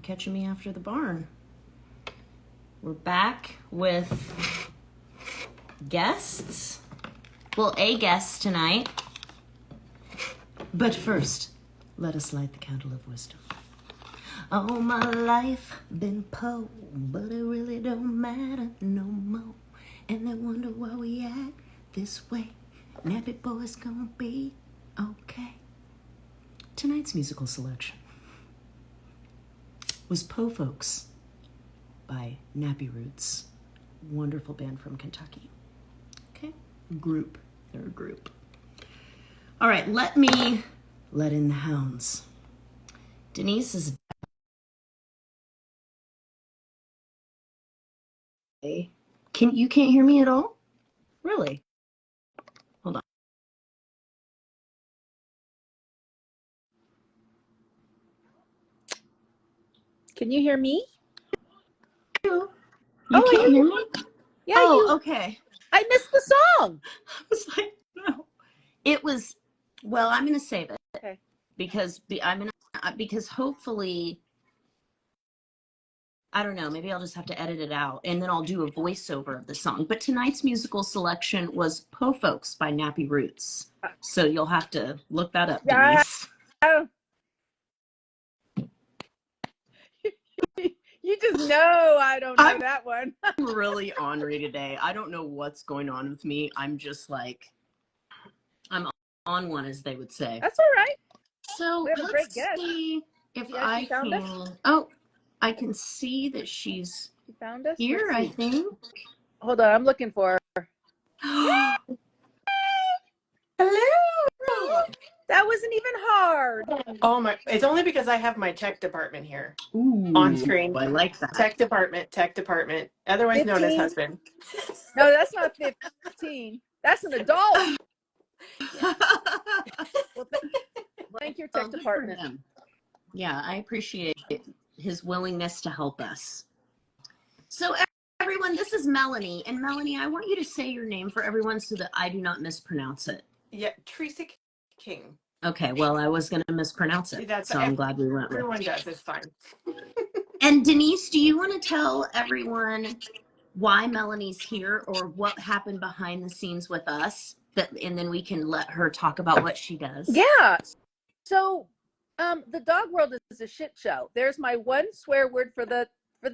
catching me after the barn. We're back with guests. Well, a guest tonight. But first, let us light the candle of wisdom. All my life been poor, but it really don't matter no more. And they wonder why we act this way. Nappy boy's gonna be okay. Tonight's musical selection was Po Folks by Nappy Roots. Wonderful band from Kentucky. Okay, group. They're a group. All right, let me let in the hounds. Denise is... You can't hear me at all? Really? Hold on. Can you hear me? You can't hear me? Yeah. Okay. I missed the song. I was like, no. It was, well, I'm going to save it. Okay. Because hopefully, I don't know, maybe I'll just have to edit it out and then I'll do a voiceover of the song. But tonight's musical selection was Po Folks by Nappy Roots. So you'll have to look that up, Denise. You just know I don't know that one. I'm really ornery today. I don't know what's going on with me. I'm just like, I'm on one, as they would say. That's all right. So let's see if I can. Oh, I can see that she's found us here, I think. Hold on, I'm looking for her. Hello. That wasn't even hard. Oh my! It's only because I have my tech department here. Ooh, on screen. I like that. Tech department, otherwise 15? known as husband. No, that's not 15. That's an adult. Yeah. Well, thank your tech department. Yeah, I appreciate his willingness to help us. So everyone, this is Melanie. And Melanie, I want you to say your name for everyone so that I do not mispronounce it. Yeah, Trecek-King. Okay, well, I was going to mispronounce it, so I'm glad we went with it. Everyone does, it's fine. And Denise, do you want to tell everyone why Melanie's here or what happened behind the scenes with us? And then we can let her talk about what she does. Yeah. So the dog world is a shit show. There's my one swear word for the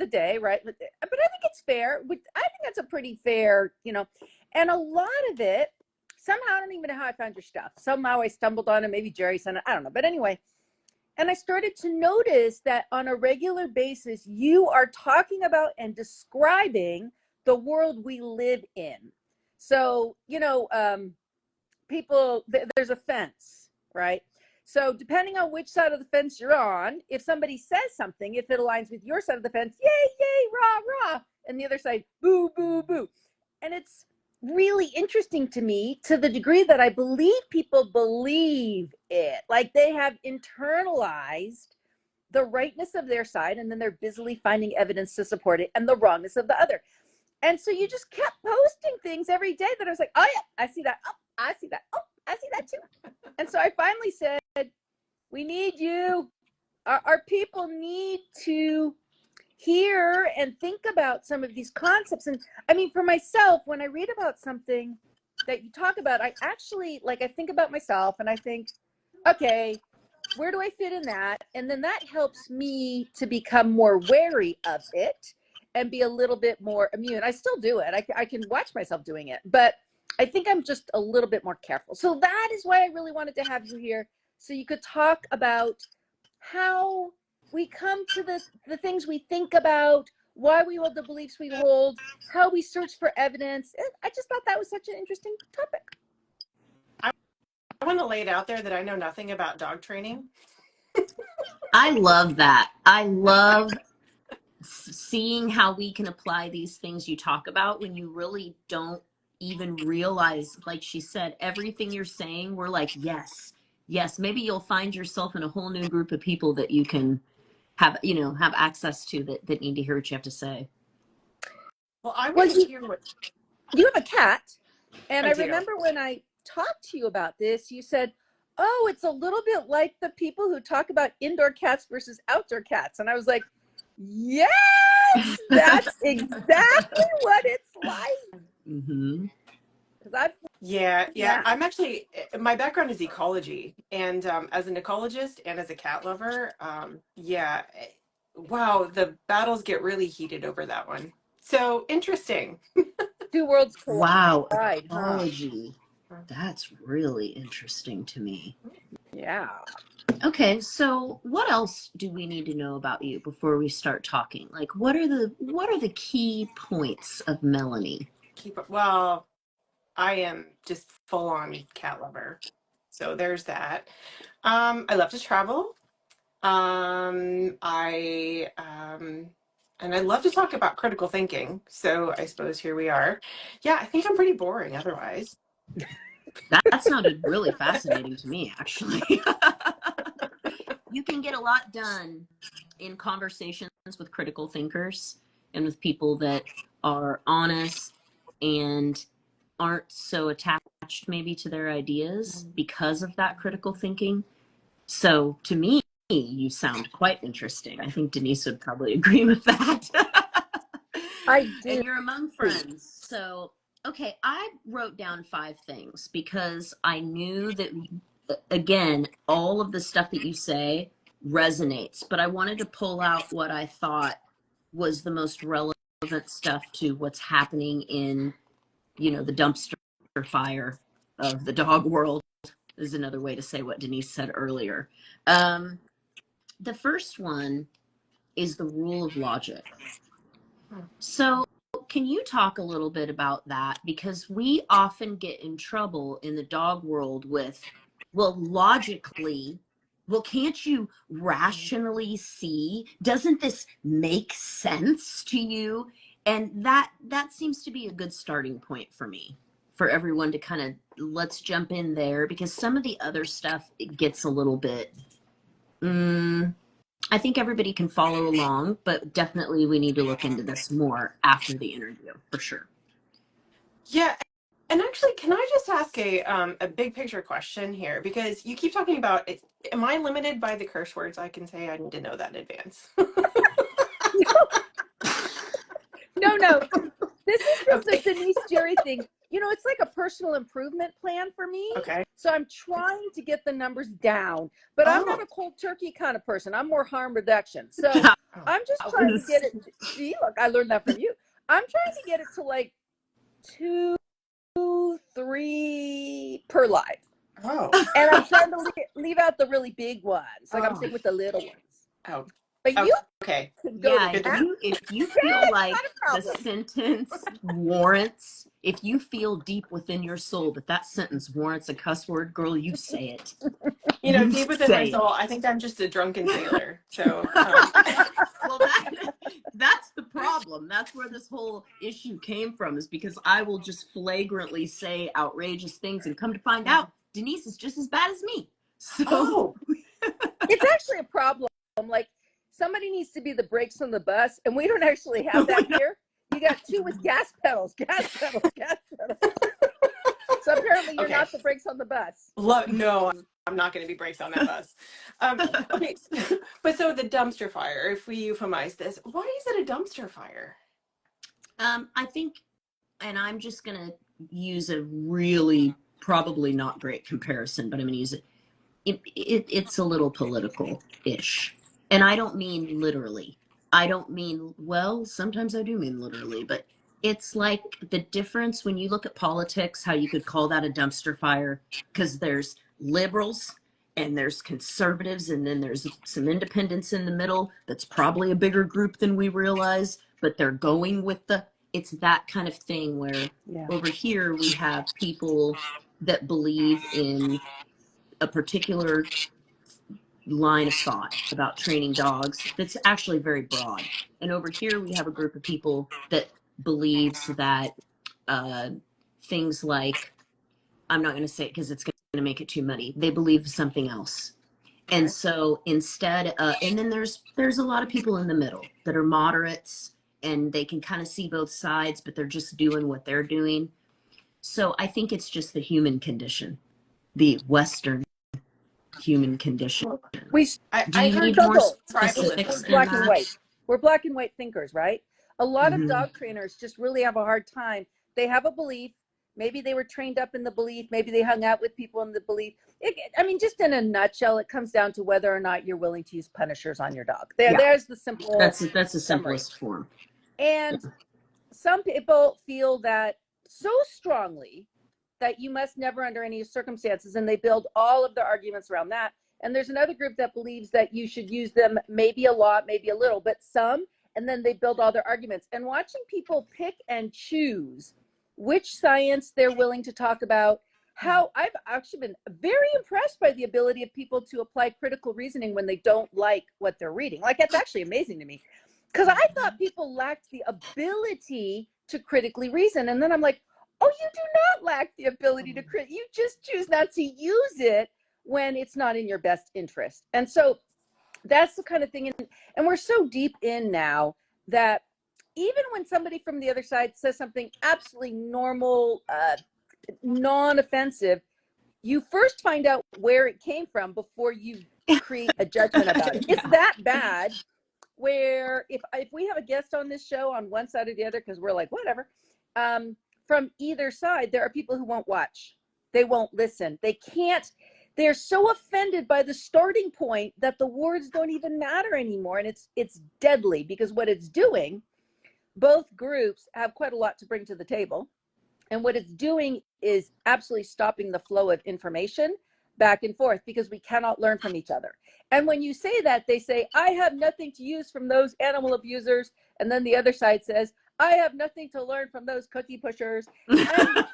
day, right? But I think it's fair. I think that's a pretty fair, and a lot of it, somehow, I don't even know how I found your stuff. Somehow I stumbled on it. Maybe Jerry sent it. I don't know. But anyway, and I started to notice that on a regular basis, you are talking about and describing the world we live in. So, people, there's a fence, right? So depending on which side of the fence you're on, if somebody says something, if it aligns with your side of the fence, yay, yay, rah, rah, and the other side, boo, boo, boo. And it's really interesting to me to the degree that I believe people believe it. Like they have internalized the rightness of their side, and then they're busily finding evidence to support it and the wrongness of the other. And so you just kept posting things every day that I was like, oh yeah, I see that. Oh, I see that. Oh, I see that too. And so I finally said, we need you. Our people need to hear and think about some of these concepts. And I mean, for myself, when I read about something that you talk about, I actually, I think about myself and I think, okay, where do I fit in that? And then that helps me to become more wary of it and be a little bit more immune. I still do it. I can watch myself doing it, but I think I'm just a little bit more careful. So that is why I really wanted to have you here, so you could talk about how we come to the things we think about, why we hold the beliefs we hold, how we search for evidence. I just thought that was such an interesting topic. I want to lay it out there that I know nothing about dog training. I love that. I love seeing how we can apply these things you talk about when you really don't even realize, like she said, everything you're saying, we're like, yes. Maybe you'll find yourself in a whole new group of people that you can have access to that need to hear what you have to say. Well, I want to hear what you have a cat, and I remember when I talked to you about this, you said, oh, it's a little bit like the people who talk about indoor cats versus outdoor cats. And I was like, Yes, that's exactly what it's like. Mm-hmm. Because I've Yeah. I'm actually, my background is ecology. And as an ecologist and as a cat lover, wow, the battles get really heated over that one. So interesting. two worlds Wow, collide, huh? ecology. That's really interesting to me. Yeah. Okay, so what else do we need to know about you before we start talking? Like what are the key points of Melanie? Well, I am just full on cat lover. So there's that. I love to travel. And I love to talk about critical thinking. So I suppose here we are. Yeah, I think I'm pretty boring otherwise. That sounded really fascinating to me, actually. You can get a lot done in conversations with critical thinkers and with people that are honest and aren't so attached maybe to their ideas because of that critical thinking. So to me, you sound quite interesting. I think Denise would probably agree with that. I And do. you're among friends. So, okay, I wrote down 5 things because I knew that, again, all of the stuff that you say resonates, but I wanted to pull out what I thought was the most relevant stuff to what's happening in, the dumpster fire of the dog world, is another way to say what Denise said earlier. The first one is the rule of logic. So, can you talk a little bit about that? Because we often get in trouble in the dog world with, well, logically, well, can't you rationally see? Doesn't this make sense to you? And that seems to be a good starting point for me, for everyone to kind of let's jump in there because some of the other stuff it gets a little bit. I think everybody can follow along, but definitely we need to look into this more after the interview for sure. Yeah. And actually, can I just ask a big picture question here? Because you keep talking about it. Am I limited by the curse words I can say? I need to know that in advance. No. This is just a Okay. Denise Jerry thing. It's like a personal improvement plan for me. Okay. So I'm trying to get the numbers down, but I'm not Oh. a cold turkey kind of person. I'm more harm reduction. So That I'm just trying to was get it. See, look, I learned that from you. I'm trying to get it to like 2, 3 per live. Oh. And I'm trying to leave out the really big ones. Like I'm oh sitting with the little ones. Oh. But you Okay. could go yeah. to Good to town. know. If you Yeah, feel it's like not a the problem. sentence warrants, if you feel deep within your soul that that sentence warrants a cuss word, girl, you say it. You Deep within my say soul, it. I think I'm just a drunken sailor. So, Well, that's the problem. That's where this whole issue came from, is because I will just flagrantly say outrageous things and come to find out Denise is just as bad as me. So oh, It's actually a problem. Like somebody needs to be the brakes on the bus, and we don't actually have that here. You got 2 with gas pedals, gas pedals, gas pedals. So apparently you're okay. not the brakes on the bus. No, I'm not going to be brakes on that bus. Okay, but so the dumpster fire, if we euphemize this, why is it a dumpster fire? I think, and I'm just going to use a really probably not great comparison, but I'm going to use it. It's a little political-ish. And I don't mean literally. I don't mean, well, sometimes I do mean literally, but it's like the difference when you look at politics, how you could call that a dumpster fire, because there's liberals and there's conservatives, and then there's some independents in the middle. That's probably a bigger group than we realize, but they're going with it's that kind of thing where over here we have people that believe in a particular line of thought about training dogs that's actually very broad. And over here, we have a group of people that believes that uh, things like, I'm not going to say it because it's going to make it too muddy. They believe something else. And Okay. so instead, and then there's a lot of people in the middle that are moderates and they can kind of see both sides, but they're just doing what they're doing. So I think it's just the human condition, the Western human condition. We Do I you heard need more struggle tribalism specifics in there. than black and that? white. We're black and white thinkers, right? A lot of dog trainers just really have a hard time. They have a belief. Maybe they were trained up in the belief. Maybe they hung out with people in the belief. I mean, just in a nutshell, it comes down to whether or not you're willing to use punishers on your dog. There's the simple That's the summary. simplest form. And some people feel that so strongly that you must never under any circumstances, and they build all of their arguments around that. And there's another group that believes that you should use them maybe a lot, maybe a little, but some, and then they build all their arguments. And watching people pick and choose which science they're willing to talk about, how I've actually been very impressed by the ability of people to apply critical reasoning when they don't like what they're reading. Like, it's actually amazing to me, because I thought people lacked the ability to critically reason. And then I'm like, oh, you do not lack the ability to crit. You just choose not to use it when it's not in your best interest. And so that's the kind of thing. And we're so deep in now that even when somebody from the other side says something absolutely normal, non-offensive, you first find out where it came from before you create a judgment about it. It's that bad where if we have a guest on this show on one side or the other, because we're like, whatever, from either side, there are people who won't watch. They won't listen. They can't. They're so offended by the starting point that the words don't even matter anymore. And it's deadly, because what it's doing, both groups have quite a lot to bring to the table. And what it's doing is absolutely stopping the flow of information back and forth, because we cannot learn from each other. And when you say that, they say, I have nothing to use from those animal abusers. And then the other side says, I have nothing to learn from those cookie pushers. And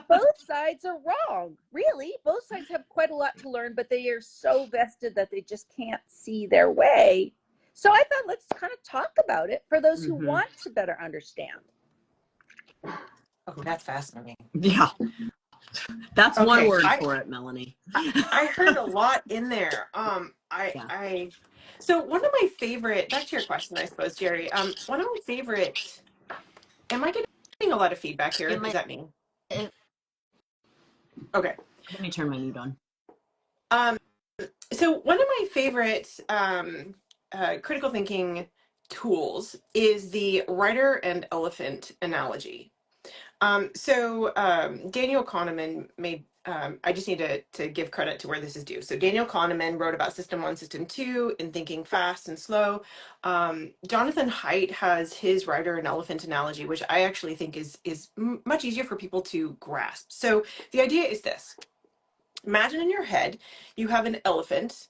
both sides are wrong. Really, both sides have quite a lot to learn, but they are so vested that they just can't see their way. So I thought, let's kind of talk about it for those who want to better understand. Oh, that's fascinating. Yeah. That's okay, one word for it, Melanie. I heard a lot in there. So one of my favorite, back to your question, I suppose, Jerri, one of my favorite, am I getting a lot of feedback here? Is that me? Okay. Let me turn my mute on. So one of my favorite critical thinking tools is the rider and elephant analogy. Daniel Kahneman made, I just need to give credit to where this is due. So Daniel Kahneman wrote about System 1, System 2 in Thinking Fast and Slow. Jonathan Haidt has his rider and elephant analogy, which I actually think is much easier for people to grasp. So the idea is this. Imagine in your head, you have an elephant,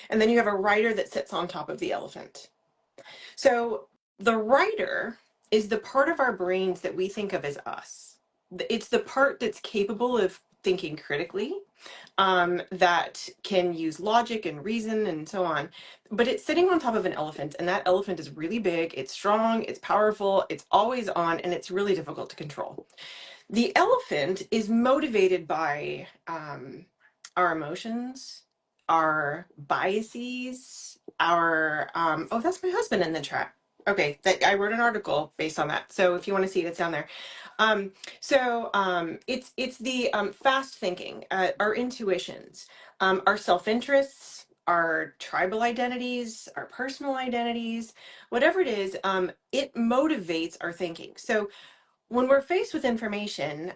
and then you have a rider that sits on top of the elephant. So the rider is the part of our brains that we think of as us. It's the part that's capable of thinking critically, that can use logic and reason and so on. But it's sitting on top of an elephant, and that elephant is really big, it's strong, it's powerful, it's always on, and it's really difficult to control. The elephant is motivated by our emotions, our biases, our oh, that's my husband in the chat. Okay, I wrote an article based on that. So if you want to see it, it's down there. It's the fast thinking, our intuitions, our self-interests, our tribal identities, our personal identities, whatever it is, it motivates our thinking. So when we're faced with information,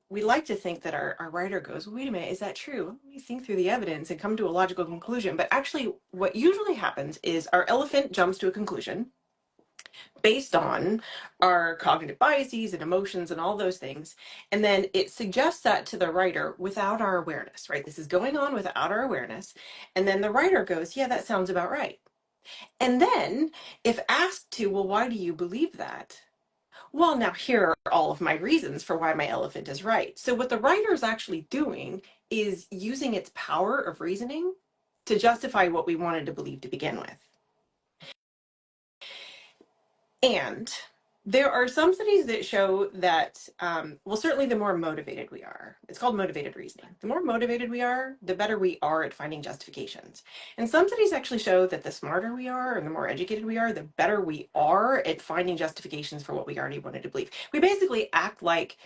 we like to think that our writer goes, wait a minute, is that true? Let me think through the evidence and come to a logical conclusion. But actually, what usually happens is our elephant jumps to a conclusion based on our cognitive biases and emotions and all those things. And then it suggests that to the writer without our awareness, right? This is going on without our awareness. And then the writer goes, yeah, that sounds about right. And then if asked to, well, why do you believe that? Well, now here are all of my reasons for why my elephant is right. So what the writer is actually doing is using its power of reasoning to justify what we wanted to believe to begin with. And there are some studies that show that, well, certainly the more motivated we are, it's called motivated reasoning. The more motivated we are, the better we are at finding justifications. And some studies actually show that the smarter we are and the more educated we are, the better we are at finding justifications for what we already wanted to believe. We basically act like,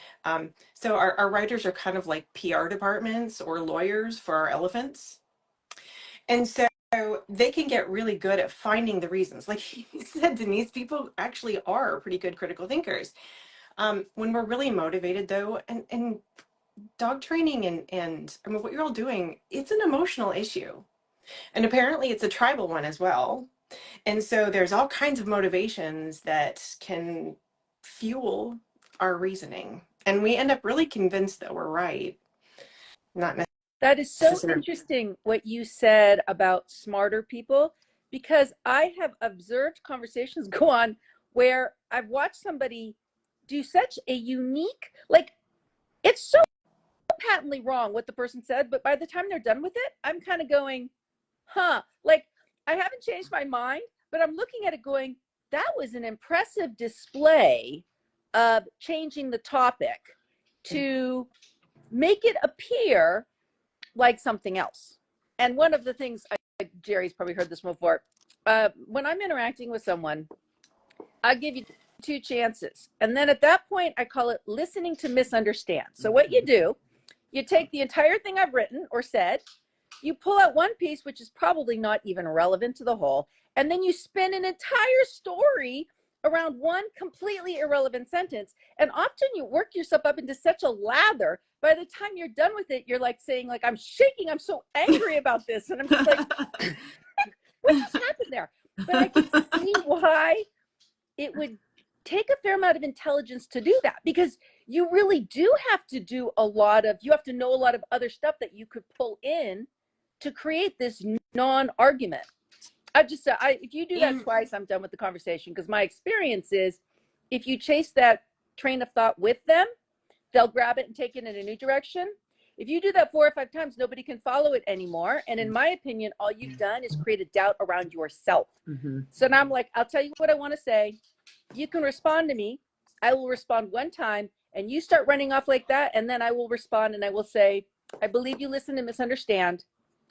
so our writers are kind of like PR departments or lawyers for our elephants. And so they can get really good at finding the reasons. Like you said, Denise, people actually are pretty good critical thinkers. When we're really motivated, though, and dog training and I mean, what you're all doing, it's an emotional issue. And apparently it's a tribal one as well. And so there's all kinds of motivations that can fuel our reasoning. And we end up really convinced that we're right, not That is so necessarily. interesting what you said about smarter people, because I have observed conversations go on where I've watched somebody do such a unique, like, it's so patently wrong what the person said, but by the time they're done with it, I'm kind of going, huh, like, I haven't changed my mind, but I'm looking at it going, that was an impressive display of changing the topic to make it appear like something else. And one of the things, Jerry's probably heard this before, when I'm interacting with someone, I give you two chances. And then at that point, I call it listening to misunderstand. So what you do, you take the entire thing I've written or said, you pull out one piece, which is probably not even relevant to the whole, and then you spin an entire story around one completely irrelevant sentence. And often you work yourself up into such a lather. By the time you're done with it, you're like saying, like, I'm shaking. I'm so angry about this. And I'm just like, what just happened there? But I can see why it would take a fair amount of intelligence to do that, because you really do have to do a lot of, you have to know a lot of other stuff that you could pull in to create this non-argument. If you do that twice, I'm done with the conversation, because my experience is if you chase that train of thought with them, they'll grab it and take it in a new direction. If you do that 4 or 5 times, nobody can follow it anymore. And in my opinion, all you've done is create a doubt around yourself. Mm-hmm. So now I'm like, I'll tell you what I want to say. You can respond to me. I will respond one time, and you start running off like that. And then I will respond and I will say, I believe you listen and misunderstand,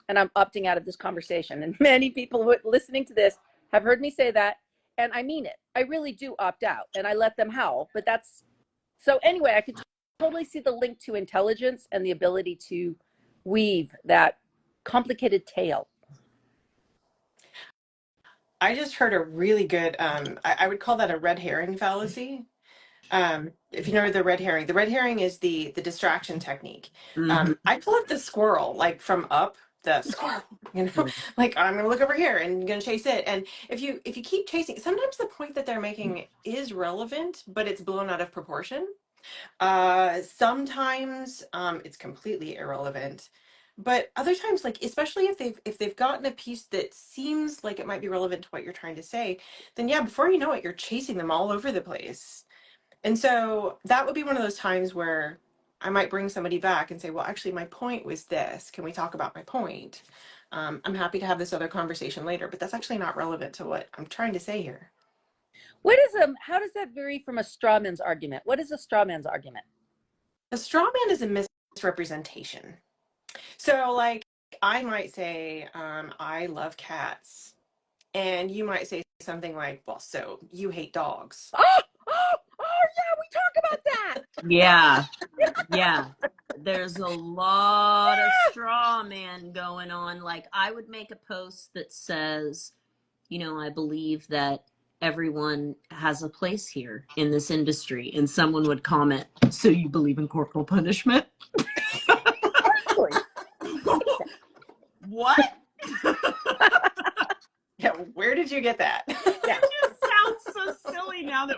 and I'm opting out of this conversation. And many people listening to this have heard me say that. And I mean it. I really do opt out, and I let them howl. But that's, so anyway, I could totally see the link to intelligence and the ability to weave that complicated tale. I just heard a really good, I would call that a red herring fallacy. If you know the red herring is the distraction technique. I pull up the squirrel, like from Up, the squirrel, like I'm gonna look over here and gonna chase it. And if you keep chasing, sometimes the point that they're making is relevant, but it's blown out of proportion. Sometimes it's completely irrelevant. But other times, like especially if they've gotten a piece that seems like it might be relevant to what you're trying to say, then yeah, before you know it, you're chasing them all over the place. And so that would be one of those times where I might bring somebody back and say, well, actually, my point was this. Can we talk about my point? I'm happy to have this other conversation later, but that's actually not relevant to what I'm trying to say here. How does that vary from a straw man's argument? What is a straw man's argument? A straw man is a misrepresentation. So, like, I might say, I love cats. And you might say something like, well, so you hate dogs. Oh, yeah, we talk about that. Yeah. There's a lot of straw man going on. Like, I would make a post that says, I believe that everyone has a place here in this industry. And someone would comment, so you believe in corporal punishment? What? Yeah, where did you get that? Yeah. It just sounds so silly now that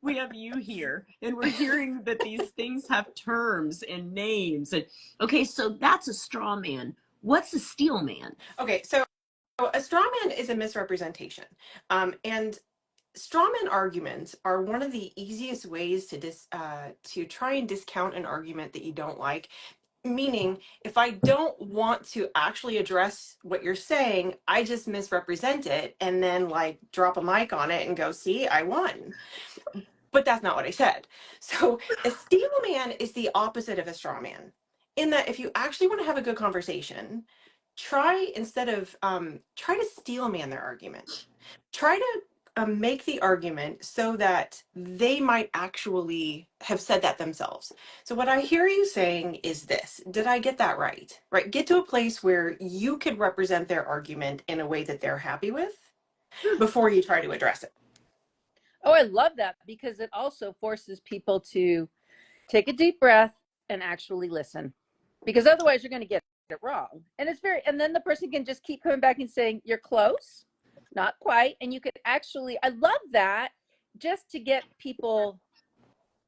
we have you here and we're hearing that these things have terms and names. And okay, so that's a straw man. What's a steel man? Okay, so a straw man is a misrepresentation. And straw man arguments are one of the easiest ways to try and discount an argument that you don't like. Meaning, if I don't want to actually address what you're saying, I just misrepresent it and then like drop a mic on it and go, see, I won. But that's not what I said. So a steel man is the opposite of a straw man, in that if you actually want to have a good conversation, try to steel man their argument. Try to make the argument so that they might actually have said that themselves. So what I hear you saying is this. Did I get that right? Right? Get to a place where you could represent their argument in a way that they're happy with before you try to address it. Oh, I love that, because it also forces people to take a deep breath and actually listen, because otherwise you're going to get it wrong. And then the person can just keep coming back and saying, you're close, not quite. And you could actually, I love that, just to get people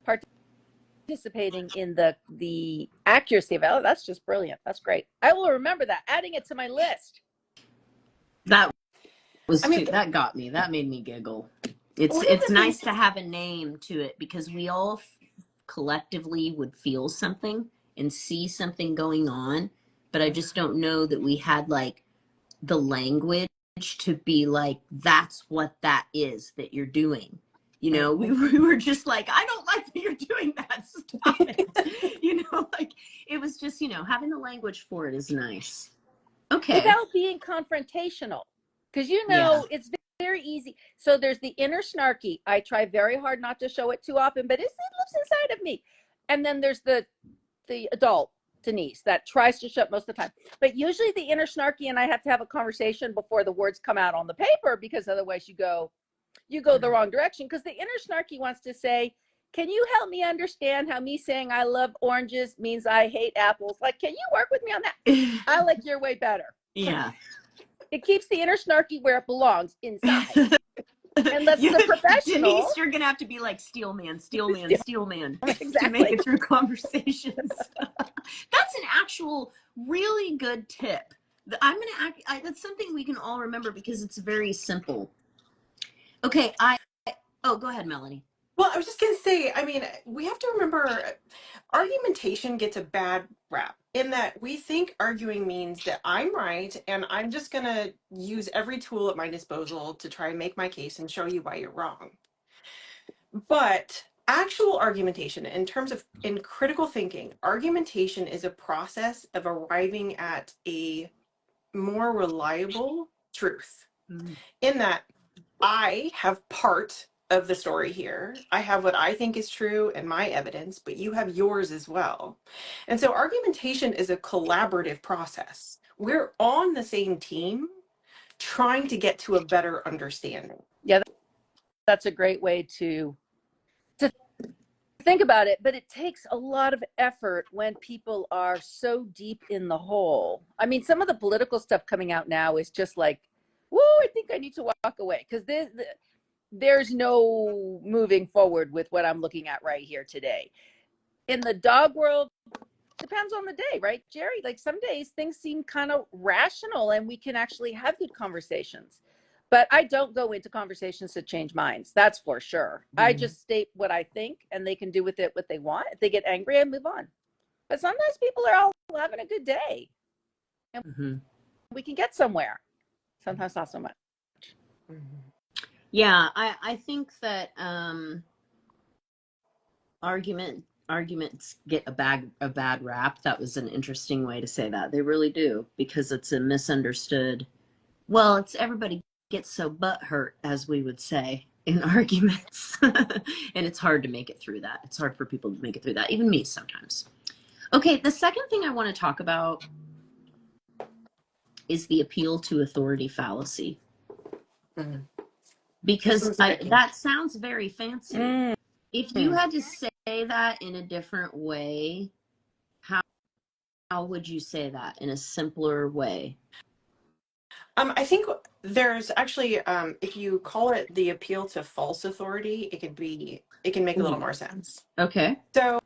participating in the accuracy of it. Oh, that's just brilliant. That's great. I will remember that, adding it to my list. That that got me. That made me giggle. It's nice to have a name to it, because we all collectively would feel something and see something going on, but I just don't know that we had like the language to be like, that's what that is that you're doing. You know, we were just like, I don't like that you're doing that. Stop it. You know, like it was just, you know, having the language for it is nice. Okay. Without being confrontational, because it's very easy. So there's the inner snarky. I try very hard not to show it too often, but it lives inside of me. And then there's the adult Denise that tries to shut most of the time. But usually the inner snarky and I have to have a conversation before the words come out on the paper, because otherwise you go the wrong direction. Because the inner snarky wants to say, can you help me understand how me saying I love oranges means I hate apples? Like, can you work with me on that? I like your way better. Yeah. It keeps the inner snarky where it belongs, inside. And lets the professional. Denise, you're going to have to be like steel man Exactly. to make it through conversations. That's an actual really good tip. That's something we can all remember, because it's very simple. Okay. Go ahead, Melanie. Well, I was just going to say, I mean, we have to remember argumentation gets a bad rap in that we think arguing means that I'm right and I'm just going to use every tool at my disposal to try and make my case and show you why you're wrong. But actual argumentation, in critical thinking, argumentation is a process of arriving at a more reliable truth. In that I have part of the story here. I have what I think is true and my evidence, but you have yours as well. And so argumentation is a collaborative process. We're on the same team trying to get to a better understanding. Yeah, that's a great way to think about it, but it takes a lot of effort when people are so deep in the hole. I mean, some of the political stuff coming out now is just like, whoa, I think I need to walk away, because there's no moving forward with what I'm looking at right here today. In the dog world, depends on the day, right, Jerri? Like some days things seem kind of rational and we can actually have good conversations. But I don't go into conversations to change minds. That's for sure. I just state what I think, and they can do with it what they want. If they get angry, I move on. But sometimes people are all having a good day, and we can get somewhere. Sometimes not so much. Yeah, I think that arguments get a bad rap. That was an interesting way to say that. They really do, because it's a misunderstood. Well, it's everybody gets so butthurt, as we would say in arguments, and it's hard to make it through that. It's hard for people to make it through that, even me sometimes. Okay, the second thing I want to talk about is the appeal to authority fallacy. Because that sounds very fancy. If you had to say that in a different way, how would you say that in a simpler way? I think there's actually, if you call it the appeal to false authority, it can make a little more sense. Okay. So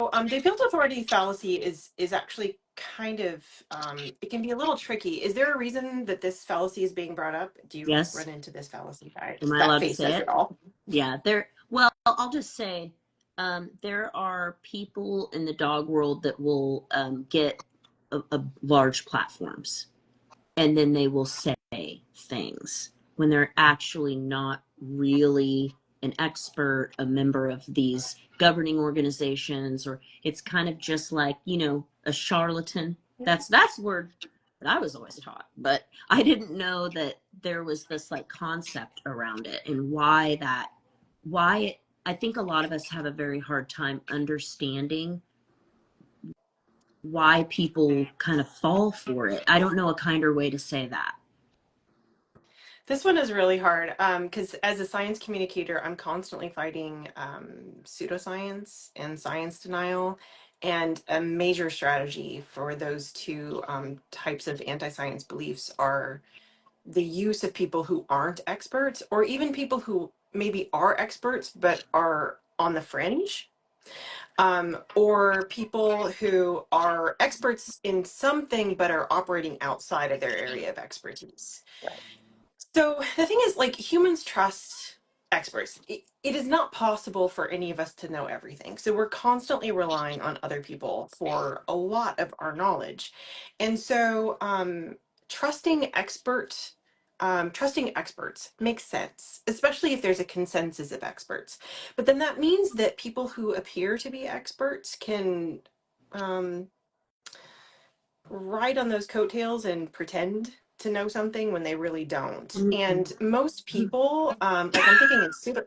the appeal to authority fallacy is actually kind of, it can be a little tricky. Is there a reason that this fallacy is being brought up? Do you run into this fallacy? Am I allowed to say it? Yeah. Well, I'll just say there are people in the dog world that will get a large platforms, and then they will say things when they're actually not really an expert, a member of these governing organizations, or it's kind of just like, a charlatan. That's the word that I was always taught, but I didn't know that there was this like concept around it, and I think a lot of us have a very hard time understanding why people kind of fall for it. I don't know a kinder way to say that. This one is really hard because as a science communicator, I'm constantly fighting pseudoscience and science denial. And a major strategy for those two types of anti-science beliefs are the use of people who aren't experts, or even people who maybe are experts but are on the fringe, or people who are experts in something but are operating outside of their area of expertise. So the thing is, like, humans trust experts. It is not possible for any of us to know everything. So we're constantly relying on other people for a lot of our knowledge. And so trusting experts makes sense, especially if there's a consensus of experts. But then that means that people who appear to be experts can um, ride on those coattails and pretend to know something when they really don't. And most people, like I'm thinking in super,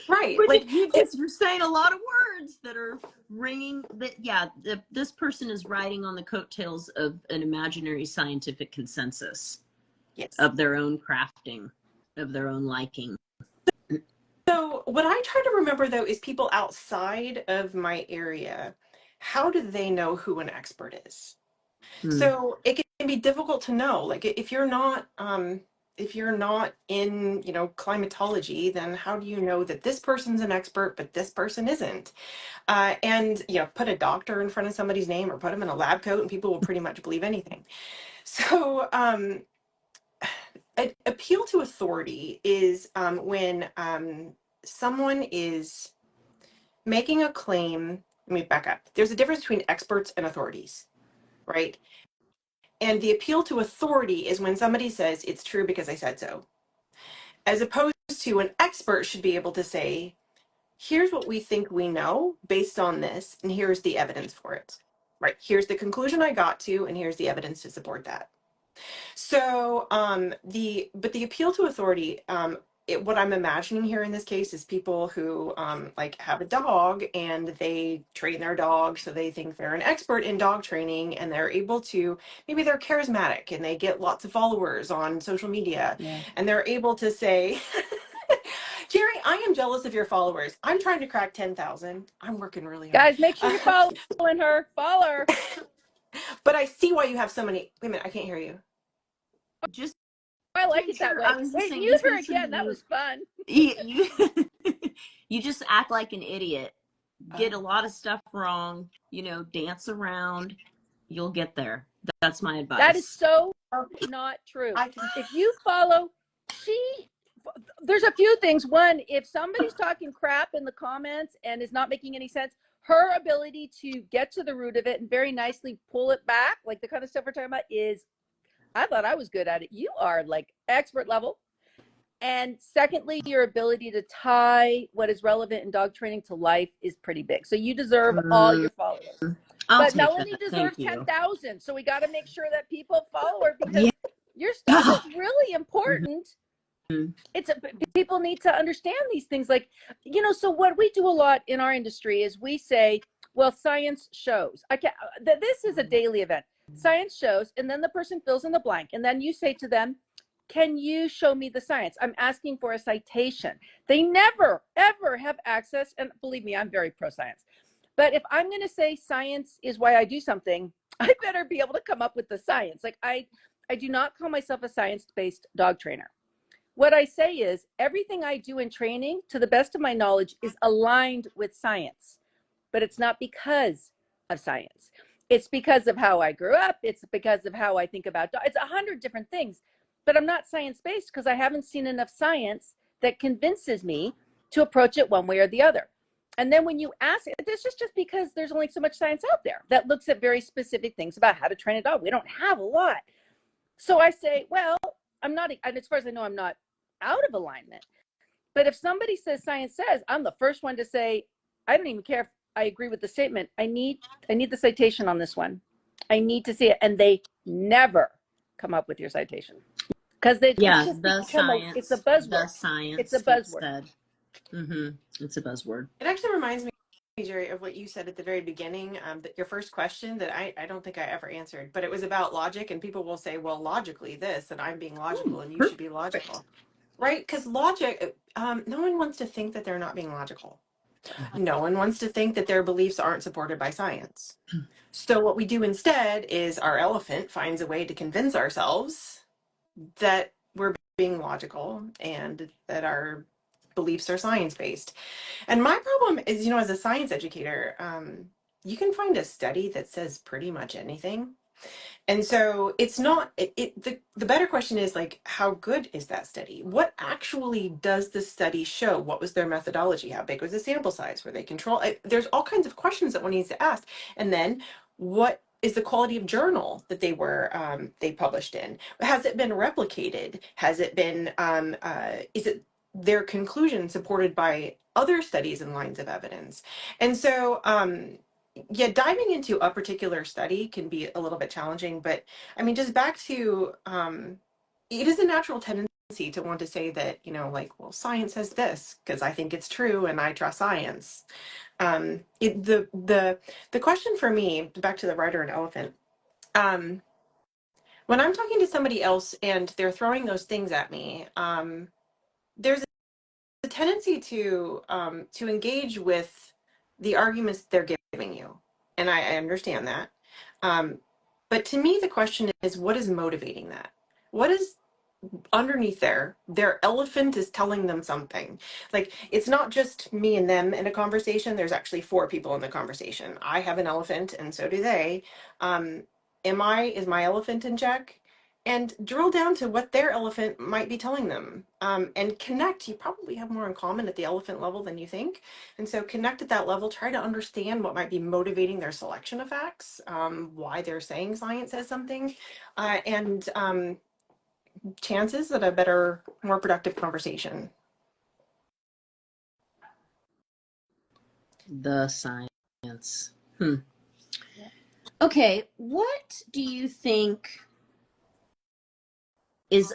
right, But like you're saying a lot of words that are ringing that, yeah, this person is riding on the coattails of an imaginary scientific consensus yes. of their own crafting, of their own liking. So what I try to remember though is people outside of my area, how do they know who an expert is? So it can be difficult to know. Like if you're not in, climatology, then how do you know that this person's an expert, but this person isn't? And put a doctor in front of somebody's name or put them in a lab coat, and people will pretty much believe anything. So appeal to authority is when someone is making a claim. Let me back up. There's a difference between experts and authorities, right? And the appeal to authority is when somebody says it's true because I said so, as opposed to an expert should be able to say, here's what we think we know based on this, and here's the evidence for it. Right? Here's the conclusion I got to, and here's the evidence to support that. So the appeal to authority, what I'm imagining here in this case is people who like have a dog and they train their dog, so they think they're an expert in dog training, and they're able to, maybe they're charismatic and they get lots of followers on social media, and they're able to say, Jerri, I am jealous of your followers. I'm trying to crack 10,000. I'm working really hard. Guys, make sure you're following her. Follow her. But I see why you have so many. Wait a minute, I can't hear you. Just I like it that way. I was just Wait, saying, mute her again. That was fun. You, you just act like an idiot, get a lot of stuff wrong, dance around, you'll get there. That's my advice. That is so not true. If you follow, there's a few things. One, if somebody's talking crap in the comments and is not making any sense, her ability to get to the root of it and very nicely pull it back, like the kind of stuff we're talking about, is, I thought I was good at it. You are like expert level. And secondly, your ability to tie what is relevant in dog training to life is pretty big. So you deserve all your followers. But Melanie deserves 10,000. So we got to make sure that people follow her, because your stuff is really important. People need to understand these things. Like, so what we do a lot in our industry is we say, well, science shows. This is a daily event. Science shows, and then the person fills in the blank. And then you say to them, can you show me the science? I'm asking for a citation. They never, ever have access. And believe me, I'm very pro-science. But if I'm going to say science is why I do something, I better be able to come up with the science. Like I do not call myself a science-based dog trainer. What I say is everything I do in training, to the best of my knowledge, is aligned with science. But it's not because of science. It's because of how I grew up. It's because of how I think about dogs. It's 100 different things. But I'm not science-based because I haven't seen enough science that convinces me to approach it one way or the other. And then when you ask, this is just because there's only so much science out there that looks at very specific things about how to train a dog. We don't have a lot. So I say, well, I'm not, as far as I know, I'm not out of alignment. But if somebody says science says, I'm the first one to say, I don't even care if I agree with the statement. I need the citation on this one. I need to see it. And they never come up with your citation. because it's Yeah, just the become it's a science. buzzword. The science. It's a It buzzword. said. It's a buzzword. It actually reminds me, Jerry, of what you said at the very beginning, that your first question that I don't think I ever answered, but it was about logic, and people will say, well, logically this, and I'm being logical, and you should be logical, right? Because logic, no one wants to think that they're not being logical. No one wants to think that their beliefs aren't supported by science. So what we do instead is our elephant finds a way to convince ourselves that we're being logical and that our beliefs are science-based. And my problem is, as a science educator, you can find a study that says pretty much anything. And so it's not the better question is, like, how good is that study? What actually does the study show? What was their methodology? How big was the sample size? Were they control? There's all kinds of questions that one needs to ask. And then what is the quality of journal that they published in? Has it been replicated? Has it been is it their conclusion supported by other studies and lines of evidence? And so yeah, diving into a particular study can be a little bit challenging, but I mean, just back to it is a natural tendency to want to say that, like, well, science says this because I think it's true and I trust science. The question for me, back to the rider and elephant, um, when I'm talking to somebody else and they're throwing those things at me, there's a tendency to engage with the arguments they're giving you, and I understand that. Um, but to me, the question is, what is motivating that? What is underneath their elephant is telling them something. Like, it's not just me and them in a conversation. There's actually four people in the conversation. I have an elephant and so do they. um is my elephant in check? And drill down to what their elephant might be telling them, and connect. You probably have more in common at the elephant level than you think, and so connect at that level. Try to understand what might be motivating their selection of facts, why they're saying science says something, and chances at a better, more productive conversation. The science. Okay, what do you think is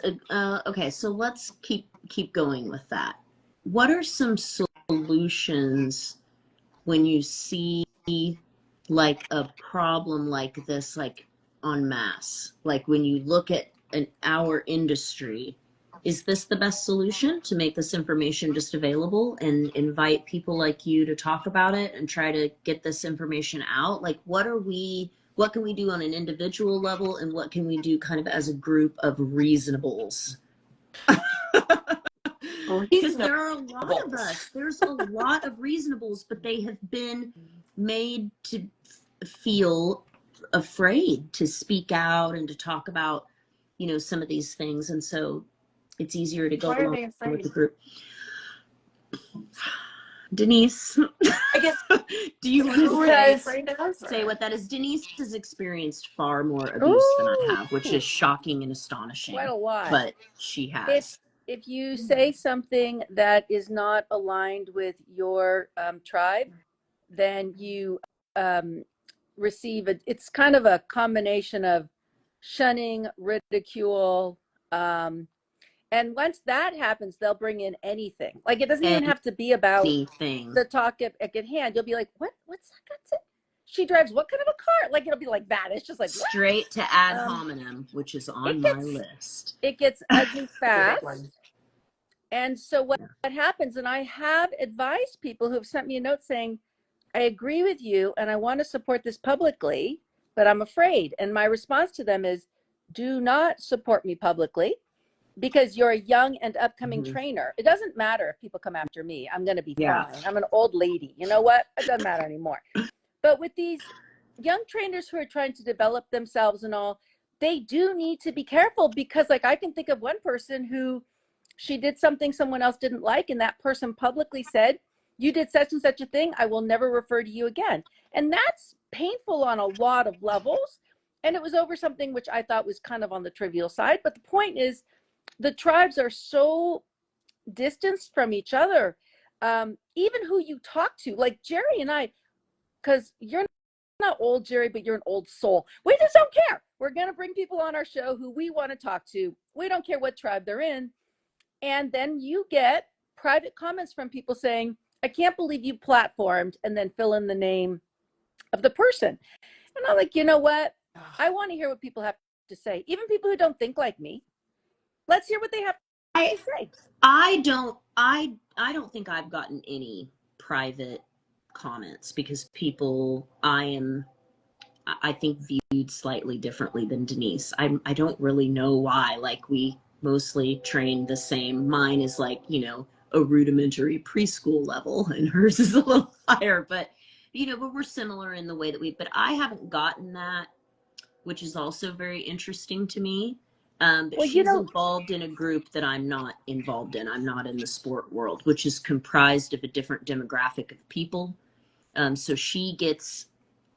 okay, so let's keep going with that. What are some solutions when you see like a problem like this, like en masse, like when you look at our industry? Is this the best solution, to make this information just available and invite people like you to talk about it and try to get this information out? Like, what can we do on an individual level, and what can we do kind of as a group of reasonables? Because there are a lot of us. There's a lot of reasonables, but they have been made to feel afraid to speak out and to talk about, some of these things. And so it's easier to go Why are along they with the afraid? group. Denise, I guess, do you want who to are they Because afraid of? say what that is? Denise has experienced far more abuse than I ooh, have, which is shocking and astonishing. quite a lot. But she has. It's if you say something that is not aligned with your tribe, then you um, receive it's kind of a combination of shunning, ridicule, and once that happens, they'll bring in anything. Like, it doesn't even have to be about Anything. the talk at hand. You'll be like, what's that got to? She drives what kind of a car? Like, it'll be like that. It's just like, straight what? to ad hominem, which is on my list. It gets ugly That's a big fast. one. And so what happens, and I have advised people who have sent me a note saying, I agree with you and I want to support this publicly, but I'm afraid. And my response to them is, do not support me publicly, because you're a young and upcoming trainer. It doesn't matter if people come after me. I'm going to be fine. I'm an old lady. You know what? It doesn't matter anymore. But with these young trainers who are trying to develop themselves and all, they do need to be careful, because, like, I can think of one person who, she did something someone else didn't like, and that person publicly said, you did such and such a thing, I will never refer to you again. And that's painful on a lot of levels. And it was over something which I thought was kind of on the trivial side. But the point is, the tribes are so distanced from each other. Even who you talk to, like Jerri and I, because you're not old, Jerri, but you're an old soul. We just don't care. We're going to bring people on our show who we want to talk to. We don't care what tribe they're in. And then you get private comments from people saying, I can't believe you platformed, and then fill in the name of the person. And I'm like, you know what? I want to hear what people have to say. Even people who don't think like me. Let's hear what they have to say. I don't think I've gotten any private comments because people I think viewed slightly differently than Denise. I don't really know why. Like, we mostly train the same. Mine is like, a rudimentary preschool level, and hers is a little higher, but but we're similar in the way that but I haven't gotten that, which is also very interesting to me. But Well, she's involved in a group that I'm not involved in. I'm not in the sport world, which is comprised of a different demographic of people. So she gets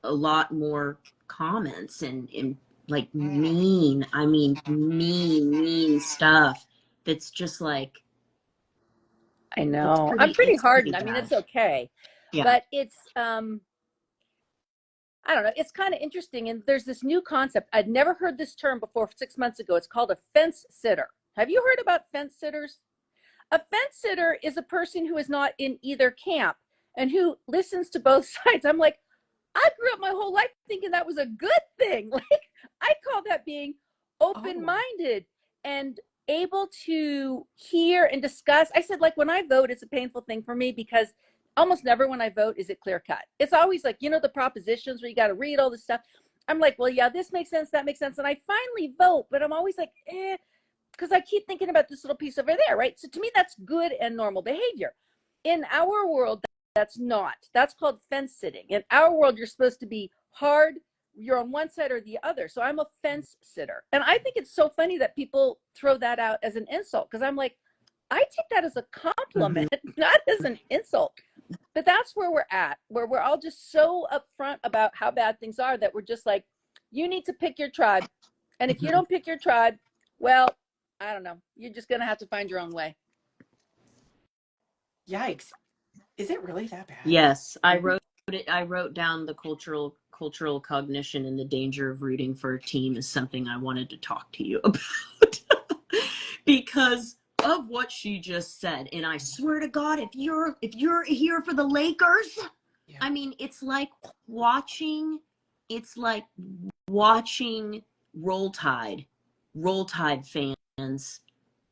a lot more comments and like mean stuff. That's just like, I know. I'm pretty hardened. I mean, it's okay. Yeah. But it's, I don't know. It's kind of interesting. And there's this new concept. I'd never heard this term before 6 months ago. It's called a fence sitter. Have you heard about fence sitters? A fence sitter is a person who is not in either camp and who listens to both sides. I'm like, I grew up my whole life thinking that was a good thing. Like, I call that being open-minded and able to hear and discuss. I said, like, when I vote, it's a painful thing for me because almost never when I vote is it clear cut. It's always like, the propositions where you got to read all this stuff. I'm like, well, yeah, this makes sense, that makes sense. And I finally vote, but I'm always like, because I keep thinking about this little piece over there, right? So to me, that's good and normal behavior. In our world, that's not. That's called fence sitting. In our world, you're supposed to be hard. You're on one side or the other. So I'm a fence sitter. And I think it's so funny that people throw that out as an insult, because I'm like, I take that as a compliment, not as an insult. But that's where we're at, where we're all just so upfront about how bad things are that we're just like, you need to pick your tribe. And if you don't pick your tribe, well, I don't know. You're just going to have to find your own way. Yikes. Is it really that bad? Yes, I wrote down the cultural cognition and the danger of rooting for a team as something I wanted to talk to you about because of what she just said. And I swear to God, if you're here for the Lakers, yeah. I mean, it's like watching Roll Tide fans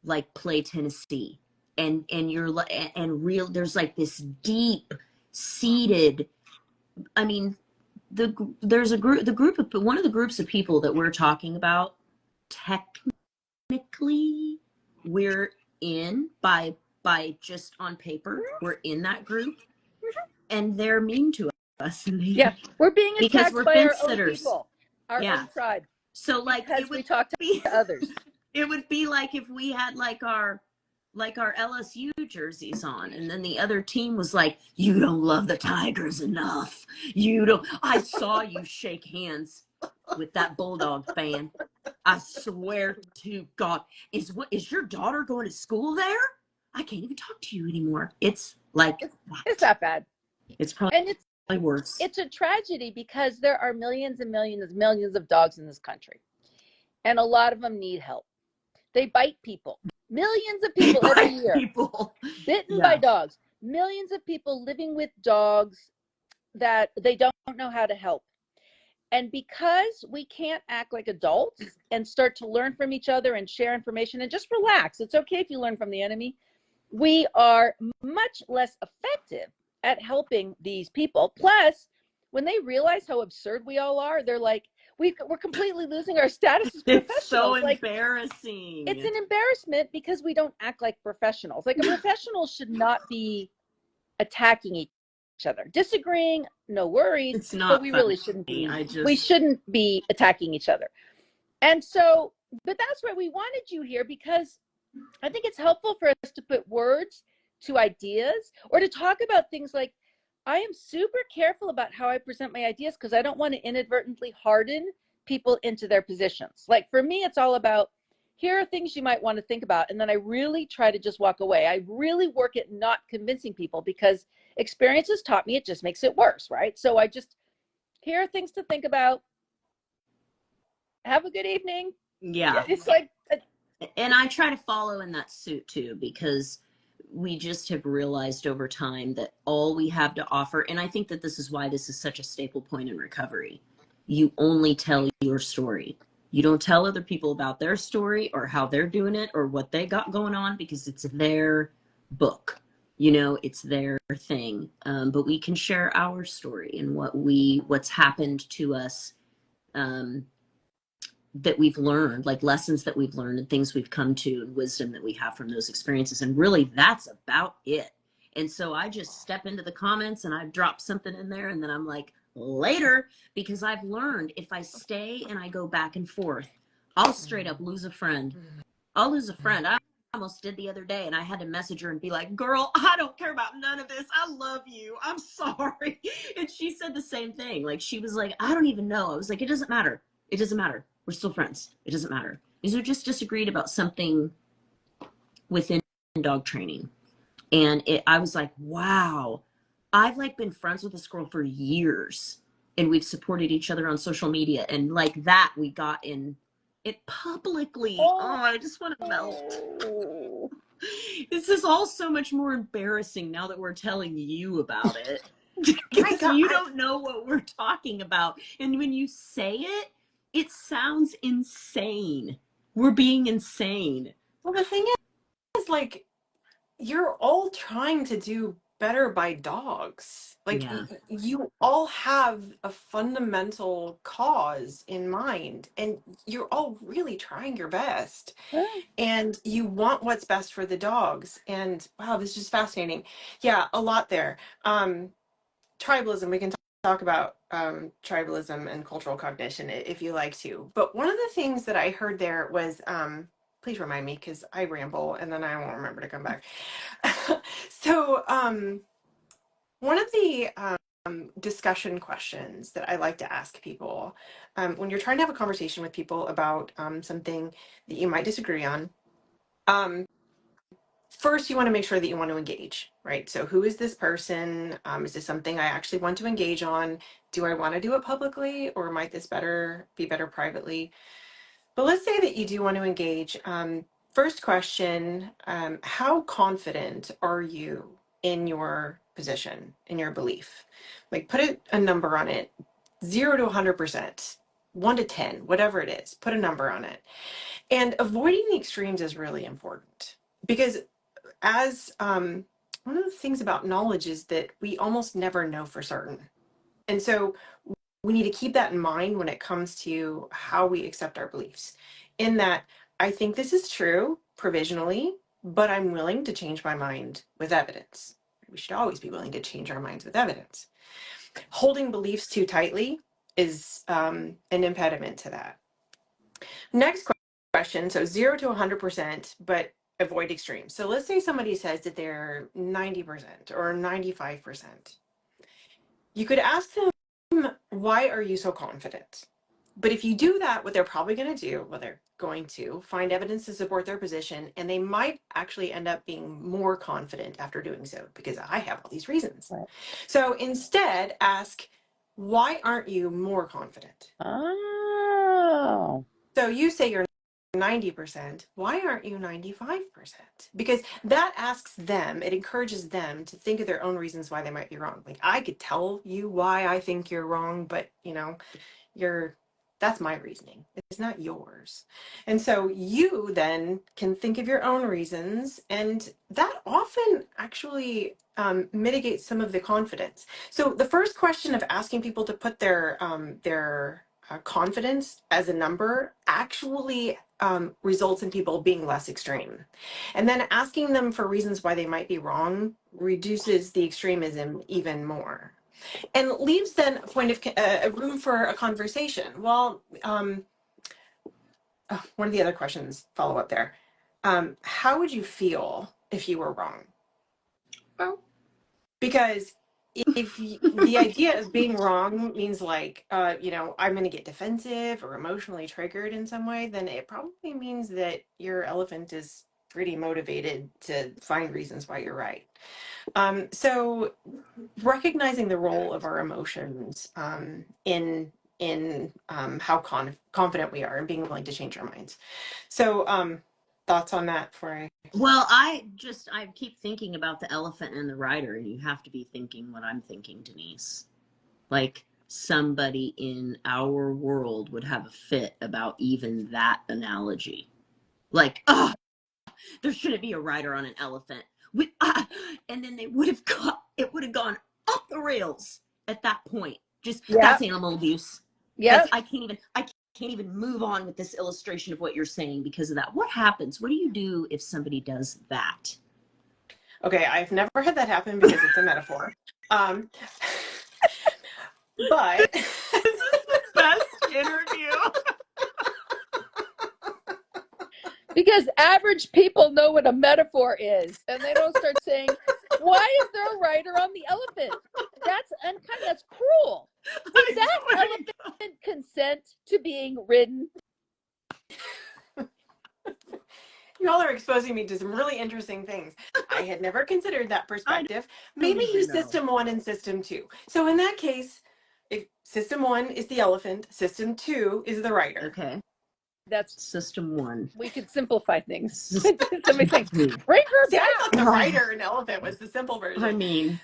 like play Tennessee. And you're like, and real, there's like this deep seated, I mean, there's a group, one of the groups of people that we're talking about, technically we're in by just on paper, we're in that group, and they're mean to us. And we're being attacked we're by our sitters. Own people, our own tribe. So like, because we talk to others. It would be like if we had like our LSU jerseys on, and then the other team was like, you don't love the Tigers enough. I saw you shake hands with that Bulldog fan. I swear to God. Is your daughter going to school there? I can't even talk to you anymore. It's like, it's that bad. It's probably worse. It's a tragedy because there are millions and millions of dogs in this country. And a lot of them need help. They bite people. Millions of people every year bitten by dogs. Millions of people living with dogs that they don't know how to help. And because we can't act like adults and start to learn from each other and share information and just relax, it's okay if you learn from the enemy, we are much less effective at helping these people. Plus, when they realize how absurd we all are, they're like, we're completely losing our status as professionals. It's so embarrassing. It's an embarrassment because we don't act like professionals. Like, a professional should not be attacking each other. Disagreeing, no worries. It's not but we funny. really shouldn't be. We shouldn't be attacking each other. And so, but that's why we wanted you here, because I think it's helpful for us to put words to ideas, or to talk about things like, I am super careful about how I present my ideas because I don't want to inadvertently harden people into their positions. Like, for me, it's all about, here are things you might want to think about. And then I really try to just walk away. I really work at not convincing people, because experience has taught me it just makes it worse, right? So I just, Here are things to think about. Have a good evening. Yeah. It's like, And I try to follow in that suit too, because we just have realized over time that all we have to offer, and I think that this is why this is such a staple point in recovery. You only tell your story. You don't tell other people about their story or how they're doing it or what they got going on, because it's their book. You know, it's their thing. But we can share our story and what's happened to us, that we've learned, like lessons that we've learned and things we've come to and wisdom that we have from those experiences. And really, that's about it. And so I just step into the comments and I drop something in there, and then I'm like, later, because I've learned if I stay and I go back and forth, I'll straight up lose a friend. I'll lose a friend. I almost did the other day, and I had to message her and be like, girl, I don't care about none of this. I love you. I'm sorry. And she said the same thing. Like, she was like, I don't even know. I was like, it doesn't matter. It doesn't matter. We're still friends. It doesn't matter. Because we just disagreed about something within dog training. And I was like, wow, I've like been friends with this girl for years, and we've supported each other on social media. And like that, we got in it publicly. Oh, I just want to melt. This is all so much more embarrassing now that we're telling you about it. Because you don't know what we're talking about. And when you say it, it sounds insane. We're being insane. Well, the thing is, like, you're all trying to do better by dogs. Like, Yeah. you all have a fundamental cause in mind, and you're all really trying your best. And you want what's best for the dogs. And wow, this is just fascinating. Yeah, a lot there. Tribalism, we can talk about tribalism and cultural cognition if you like to. But one of the things that I heard there was, please remind me because I ramble and then I won't remember to come back. So one of the discussion questions that I like to ask people when you're trying to have a conversation with people about something that you might disagree on, first, you want to make sure that you want to engage, right? So who is this person? Is this something I actually want to engage on? Do I want to do it publicly, or might this be better privately? But let's say that you do want to engage. First question, how confident are you in your position, in your belief? Like, put a number on it, 0 to 100%, 1 to 10, whatever it is, put a number on it. And avoiding the extremes is really important, because as one of the things about knowledge is that we almost never know for certain. And so we need to keep that in mind when it comes to how we accept our beliefs, in that I think this is true provisionally, but I'm willing to change my mind with evidence. We should always be willing to change our minds with evidence. Holding beliefs too tightly is an impediment to that. Next question, so 0 to 100%, but avoid extremes. So let's say somebody says that they're 90% or 95%. You could ask them, why are you so confident? But if you do that, what they're probably going to do, well, they're going to find evidence to support their position, and they might actually end up being more confident after doing so, because I have all these reasons. Right. So instead, ask, why aren't you more confident? Oh. So you say you're 90%, why aren't you 95%? Because that asks them, it encourages them to think of their own reasons why they might be wrong. Like, I could tell you why I think you're wrong, but that's my reasoning. It's not yours. And so you then can think of your own reasons, and that often actually mitigates some of the confidence. So the first question of asking people to put their confidence as a number actually results in people being less extreme. And then asking them for reasons why they might be wrong reduces the extremism even more, and leaves then a point of a room for a conversation. Well, one of the other questions follow up there. How would you feel if you were wrong? Well, Because if the idea of being wrong means like, I'm going to get defensive or emotionally triggered in some way, then it probably means that your elephant is pretty motivated to find reasons why you're right. So recognizing the role of our emotions in how confident we are and being willing to change our minds. So thoughts on that before I... Well, I keep thinking about the elephant and the rider, and you have to be thinking what I'm thinking, Denise. Like, somebody in our world would have a fit about even that analogy. Like, oh, there shouldn't be a rider on an elephant. And then it would have gone off the rails at that point. Just, that's animal abuse. Yeah. I can't even move on with this illustration of what you're saying because of that. What happens? What do you do if somebody does that? Okay, I've never had that happen because it's a metaphor. But this is the best interview. Because average people know what a metaphor is, and they don't start saying, "Why is there a rider on the elephant?" That's cruel. Does that elephant consent to being ridden? you all are exposing me to some really interesting things. I had never considered that perspective. Maybe use system 1 and system 2. So in that case, if system 1 is the elephant, system 2 is the rider. Okay. That's system 1. We could simplify things. Somebody thinks, bring her See, back. I thought the rider and elephant was the simple version. I mean,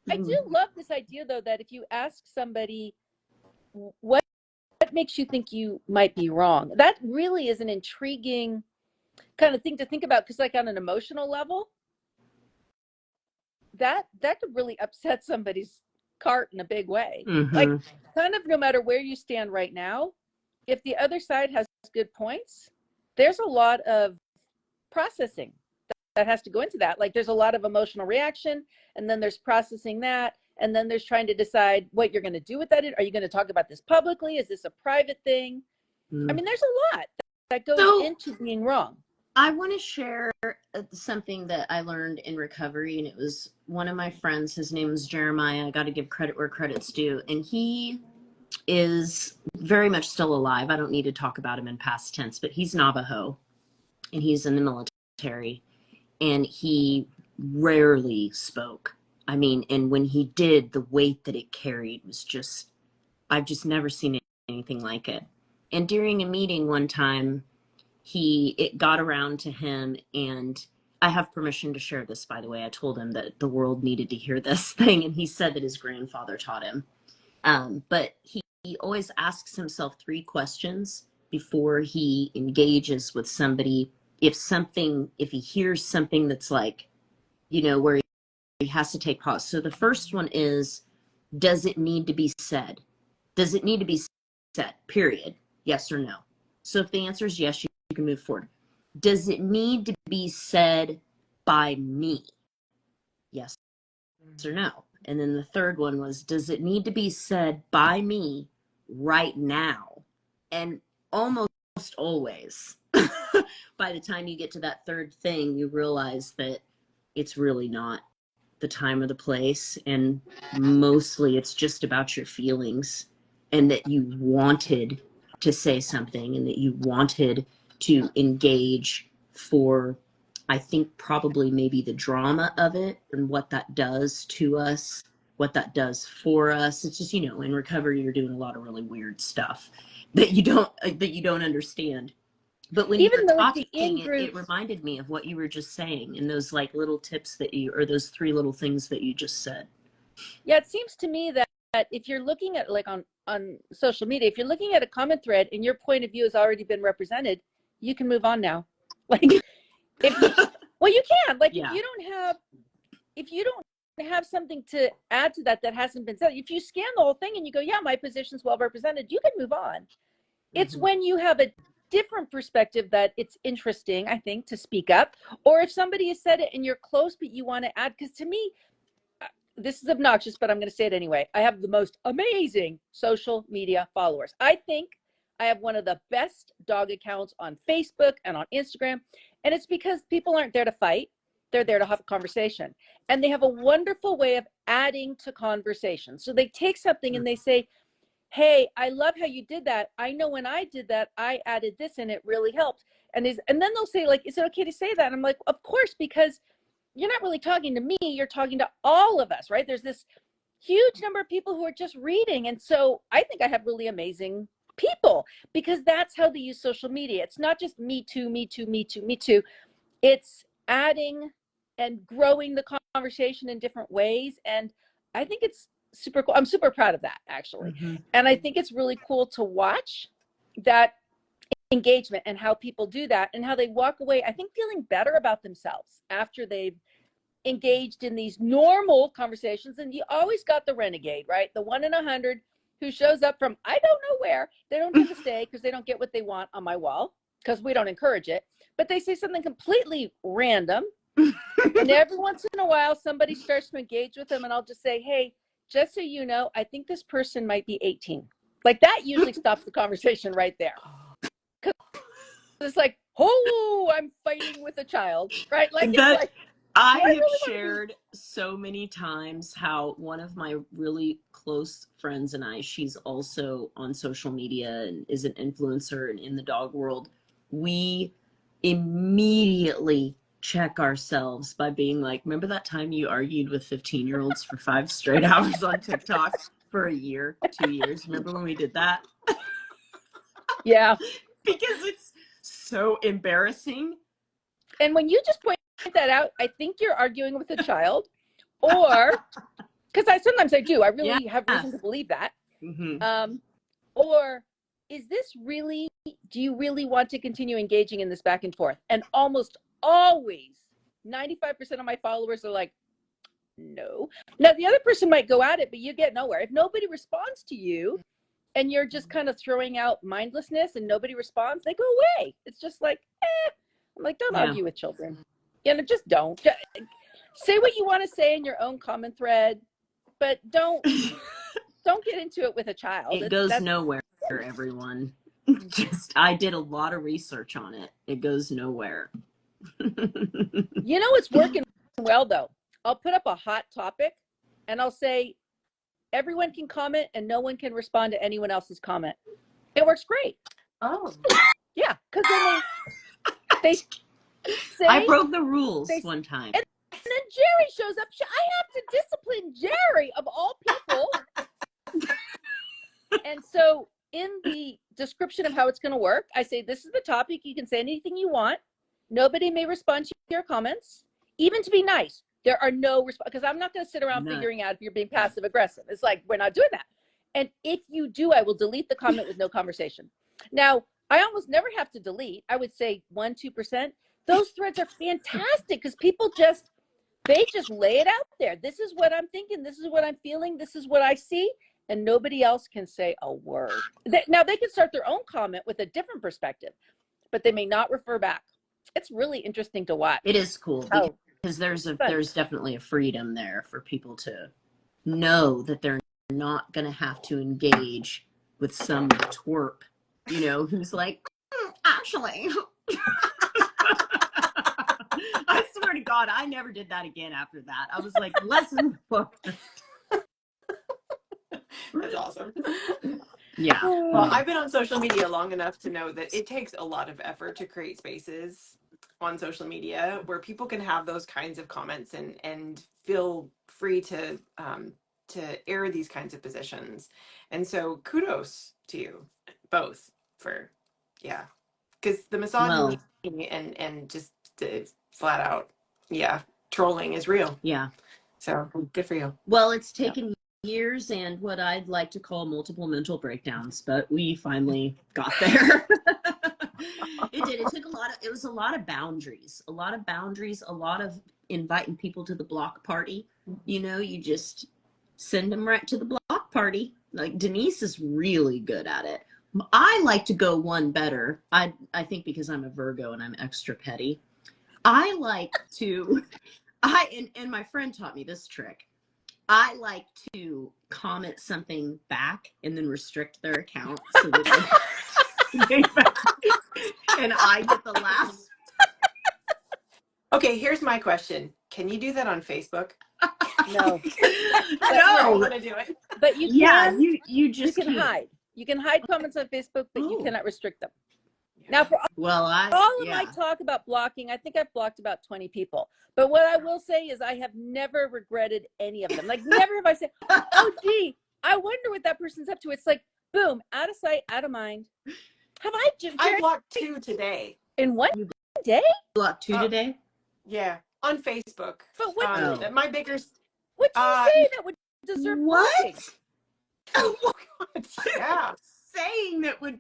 I do love this idea, though, that if you ask somebody, what makes you think you might be wrong? That really is an intriguing kind of thing to think about, because like on an emotional level, that could really upset somebody's cart in a big way. mm-hmm. Like, kind of no matter where you stand right now, if the other side has good points, there's a lot of processing that has to go into that. Like, there's a lot of emotional reaction, and then there's processing that, and then there's trying to decide what you're going to do with that. Are you going to talk about this publicly? Is this a private thing? I mean, there's a lot that goes into being wrong. I want to share something that I learned in recovery, and it was one of my friends. His name is Jeremiah. I got to give credit where credit's due, and he is very much still alive. I don't need to talk about him in past tense, but he's Navajo, and he's in the military, and he rarely spoke. I mean, and when he did, the weight that it carried was just, I've just never seen anything like it. And during a meeting one time, it got around to him, and I have permission to share this, by the way. I told him that the world needed to hear this thing, and he said that his grandfather taught him. But he always asks himself 3 questions before he engages with somebody. If he hears something that's like, where he has to take pause. So the first one is, does it need to be said? Does it need to be said, period? Yes or no? So if the answer is yes, you can move forward. Does it need to be said by me? Yes or no? And then the third one was, does it need to be said by me right now? And almost always, by the time you get to that third thing, you realize that it's really not the time or the place. And mostly it's just about your feelings, and that you wanted to say something, and that you wanted to engage for, I think, probably maybe the drama of it and what that does to us, what that does for us. It's just, in recovery, you're doing a lot of really weird stuff that you don't understand. But when Even you though were it's the talking, in-group, it reminded me of what you were just saying, and those like little tips or those 3 little things that you just said. Yeah, it seems to me that if you're looking at, like, on social media, if you're looking at a comment thread and your point of view has already been represented, you can move on now. Like, you can. Like, Yeah. if you don't have something to add to that hasn't been said, if you scan the whole thing and you go, yeah, my position's well represented, you can move on. It's when you have a different perspective that it's interesting, I think, to speak up. Or if somebody has said it and you're close, but you want to add, because to me, this is obnoxious, but I'm going to say it anyway. I have the most amazing social media followers. I think I have one of the best dog accounts on Facebook and on Instagram. And it's because people aren't there to fight. They're there to have a conversation. And they have a wonderful way of adding to conversation. So they take something and they say, hey, I love how you did that. I know when I did that, I added this and it really helped. And then they'll say, like, is it okay to say that? And I'm like, of course, because you're not really talking to me, you're talking to all of us, right? There's this huge number of people who are just reading. And so I think I have really amazing people, because that's how they use social media. It's not just me too, me too, me too, me too. It's adding and growing the conversation in different ways. And I think it's super cool. I'm super proud of that, actually. Mm-hmm. And I think it's really cool to watch that engagement and how people do that and how they walk away, I think, feeling better about themselves after they've engaged in these normal conversations. And you always got the renegade, right? The 1 in 100 who shows up from I don't know where. They don't tend to stay because they don't get what they want on my wall, because we don't encourage it. But they say something completely random. And every once in a while, somebody starts to engage with them. And I'll just say, hey, just so you know, I think this person might be 18. Like, that usually stops the conversation right there. Because it's like, oh, I'm fighting with a child, right? Like, that, it's like, I have really shared so many times how one of my really close friends and I, she's also on social media and is an influencer and in the dog world. We immediately check ourselves by being like, remember that time you argued with 15-year-olds for 5 straight hours on TikTok for a year, 2 years? Remember when we did that? Yeah. Because it's so embarrassing. And when you just point that out, I think you're arguing with a child, or because sometimes I do. I really have reason to believe that. Mm-hmm. Or is this really, do you really want to continue engaging in this back and forth? And almost always, 95% of my followers are like, no. Now, the other person might go at it, but you get nowhere. If nobody responds to you and you're just kind of throwing out mindlessness and nobody responds, they go away. It's just like, I'm like, don't argue with children. You know, just don't. Say what you want to say in your own comment thread, but don't get into it with a child. It goes nowhere, everyone. I did a lot of research on it. It goes nowhere. You know, it's working well, though. I'll put up a hot topic and I'll say, everyone can comment and no one can respond to anyone else's comment. It works great. Oh. Yeah, because then they say, I broke the rules one time. And then Jerri shows up. I have to discipline Jerri, of all people. And so in the description of how it's going to work, I say, this is the topic. You can say anything you want. Nobody may respond to your comments, even to be nice. There are no response, because I'm not going to sit around figuring out if you're being passive aggressive. It's like, we're not doing that. And if you do, I will delete the comment with no conversation. Now, I almost never have to delete. I would say 1-2%. Those threads are fantastic because people they just lay it out there. This is what I'm thinking. This is what I'm feeling. This is what I see. And nobody else can say a word. Now, they can start their own comment with a different perspective, but they may not refer back. It's really interesting to watch. It is cool because there's definitely a freedom there for people to know that they're not going to have to engage with some twerp, who's like, actually. I swear to God, I never did that again after that. I was like, lesson book. That's awesome. Yeah. Well, I've been on social media long enough to know that it takes a lot of effort to create spaces on social media where people can have those kinds of comments and feel free to air these kinds of positions. And so kudos to you both for, because the misogyny and just the flat out, trolling is real. Yeah. So good for you. Well, it's taken years and what I'd like to call multiple mental breakdowns, but we finally got there. It did. It took it was a lot of boundaries, a lot of inviting people to the block party. You just send them right to the block party. Like, Denise is really good at it. I like to go one better. I think because I'm a Virgo and I'm extra petty. I like to, and my friend taught me this trick. I like to comment something back and then restrict their account so that and I get the last. Okay, here's my question. Can you do that on Facebook? No. That's where I No. want to do it. But you Yeah, can, you you just can can't. hide. You can hide comments on Facebook, but you Oh. cannot restrict them. Now, for Well, all of my talk about blocking, I think I've blocked about 20 people. But what I will say is I have never regretted any of them. Like, never have I said, oh, gee, I wonder what that person's up to. It's like, boom, out of sight, out of mind. Have I, I Jerri, blocked 2 today. in one day? blocked 2 today? Yeah, on Facebook. But what, My bigger. what do you say that would deserve blocking? What? Oh, God, yeah. saying that would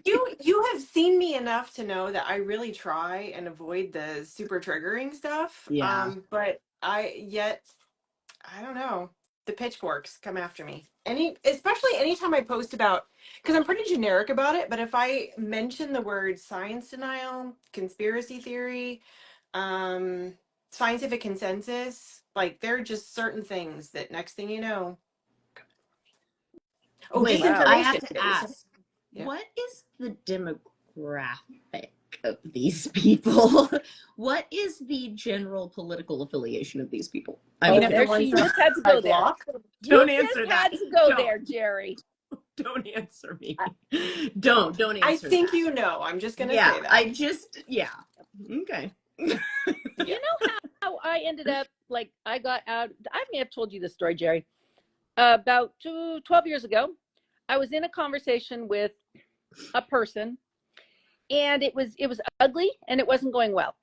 You have seen me enough to know that I really try and avoid the super triggering stuff. Yeah. But I don't know. The pitchforks come after me. Especially anytime I post about, because I'm pretty generic about it, but if I mention the word science denial, conspiracy theory, scientific consensus, like there are just certain things that next thing you know. Oh, Wait, Wow. I have disinformation. to ask, Yeah. what is the demographic of these people? What is the general political affiliation of these people? I Oh, would know, there the ones she that just had to I go there. block. Don't You answer just that. had to go Don't. there, Jerri. Don't answer me. Don't answer I think that. you know. I'm just gonna Yeah, say that. Okay. You know how I ended up, like, I got out, I may have told you this story, Jerri. About 12 years ago, I was in a conversation with a person, and it was ugly, and it wasn't going well.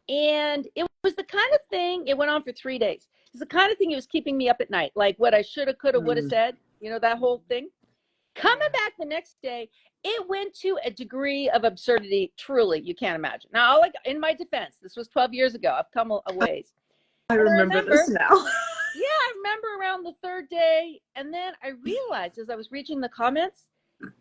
And it was the kind of thing, it went on for 3 days. It's the kind of thing that was keeping me up at night, like what I shoulda, coulda, woulda said, that whole thing. Coming back the next day, it went to a degree of absurdity, truly, you can't imagine. Now, in my defense, this was 12 years ago. I've come a ways. I remember this now. Yeah, I remember around the third day. And then I realized as I was reaching the comments